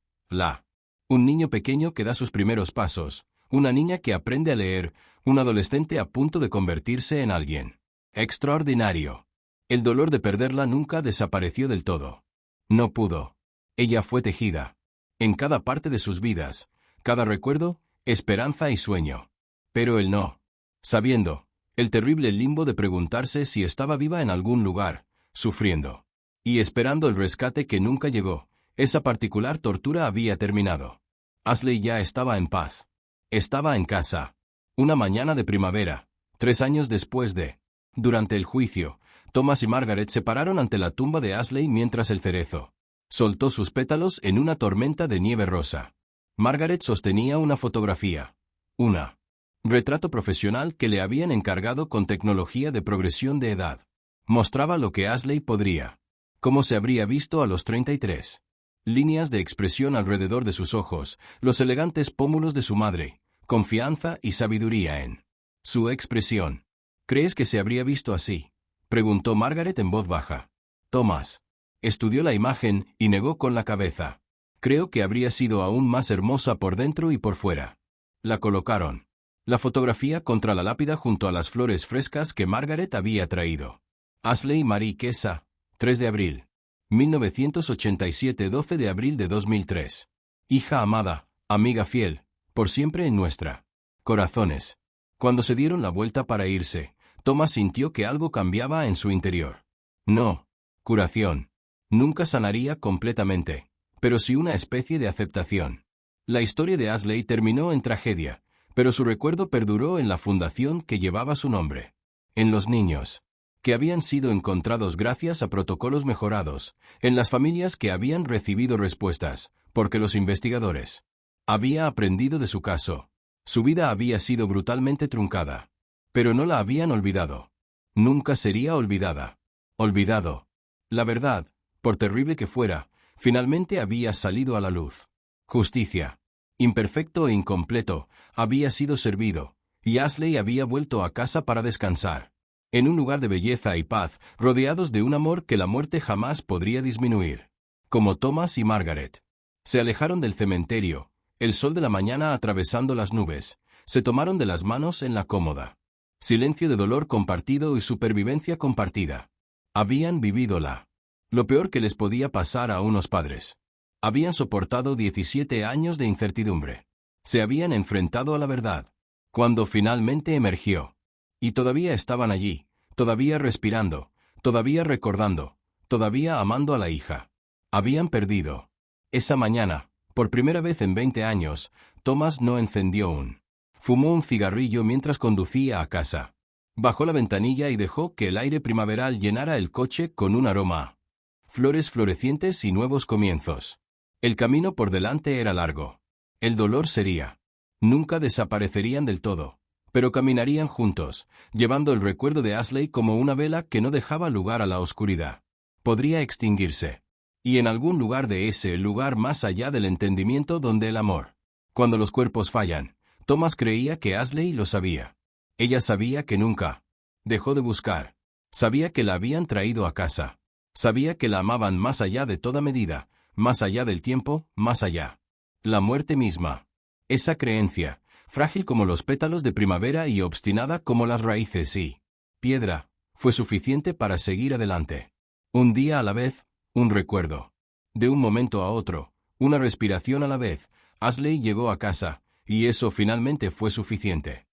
Un niño pequeño que da sus primeros pasos, una niña que aprende a leer, un adolescente a punto de convertirse en alguien extraordinario. El dolor de perderla nunca desapareció del todo. No pudo. Ella fue tejida. En cada parte de sus vidas, cada recuerdo, esperanza y sueño. Pero él no. Sabiendo, el terrible limbo de preguntarse si estaba viva en algún lugar, sufriendo. Y esperando el rescate que nunca llegó, esa particular tortura había terminado. Ashley ya estaba en paz. Estaba en casa. Una mañana de primavera, 3 años después de... Durante el juicio, Thomas y Margaret se pararon ante la tumba de Ashley mientras el cerezo soltó sus pétalos en una tormenta de nieve rosa. Margaret sostenía una fotografía. Una retrato profesional que le habían encargado con tecnología de progresión de edad. Mostraba lo que Ashley podría. Cómo se habría visto a los 33. Líneas de expresión alrededor de sus ojos, los elegantes pómulos de su madre, confianza y sabiduría en su expresión. ¿Crees que se habría visto así?, preguntó Margaret en voz baja. Thomas estudió la imagen y negó con la cabeza. Creo que habría sido aún más hermosa por dentro y por fuera. La colocaron. La fotografía contra la lápida junto a las flores frescas que Margaret había traído. Ashley Marie Kessa, 3 de abril. 1987, 12 de abril de 2003. Hija amada, amiga fiel, por siempre en nuestra corazones. Cuando se dieron la vuelta para irse, Thomas sintió que algo cambiaba en su interior. No curación. Nunca sanaría completamente, pero sí una especie de aceptación. La historia de Ashley terminó en tragedia, pero su recuerdo perduró en la fundación que llevaba su nombre. En los niños que habían sido encontrados gracias a protocolos mejorados, en las familias que habían recibido respuestas, porque los investigadores habían aprendido de su caso. Su vida había sido brutalmente truncada. Pero no la habían olvidado. Nunca sería olvidada. Olvidado. La verdad, por terrible que fuera, finalmente había salido a la luz. Justicia, imperfecto e incompleto, había sido servido, y Ashley había vuelto a casa para descansar. En un lugar de belleza y paz, rodeados de un amor que la muerte jamás podría disminuir. Como Thomas y Margaret. Se alejaron del cementerio, el sol de la mañana atravesando las nubes, se tomaron de las manos en la cómoda. Silencio de dolor compartido y supervivencia compartida. Habían vivido lo peor que les podía pasar a unos padres. Habían soportado 17 años de incertidumbre. Se habían enfrentado a la verdad. Cuando finalmente emergió. Y todavía estaban allí, todavía respirando, todavía recordando, todavía amando a la hija. Habían perdido. Esa mañana, por primera vez en 20 años, Thomas no encendió Fumó un cigarrillo mientras conducía a casa. Bajó la ventanilla y dejó que el aire primaveral llenara el coche con un aroma a flores florecientes y nuevos comienzos. El camino por delante era largo. El dolor sería. Nunca desaparecerían del todo, pero caminarían juntos, llevando el recuerdo de Ashley como una vela que no dejaba lugar a la oscuridad. Podría extinguirse. Y en algún lugar de ese lugar más allá del entendimiento donde el amor. Cuando los cuerpos fallan, Thomas creía que Ashley lo sabía. Ella sabía que nunca dejó de buscar. Sabía que la habían traído a casa. Sabía que la amaban más allá de toda medida, más allá del tiempo, más allá. La muerte misma. Esa creencia, frágil como los pétalos de primavera y obstinada como las raíces y piedra, fue suficiente para seguir adelante. Un día a la vez, un recuerdo. De un momento a otro, una respiración a la vez, Ashley llegó a casa. Y eso finalmente fue suficiente.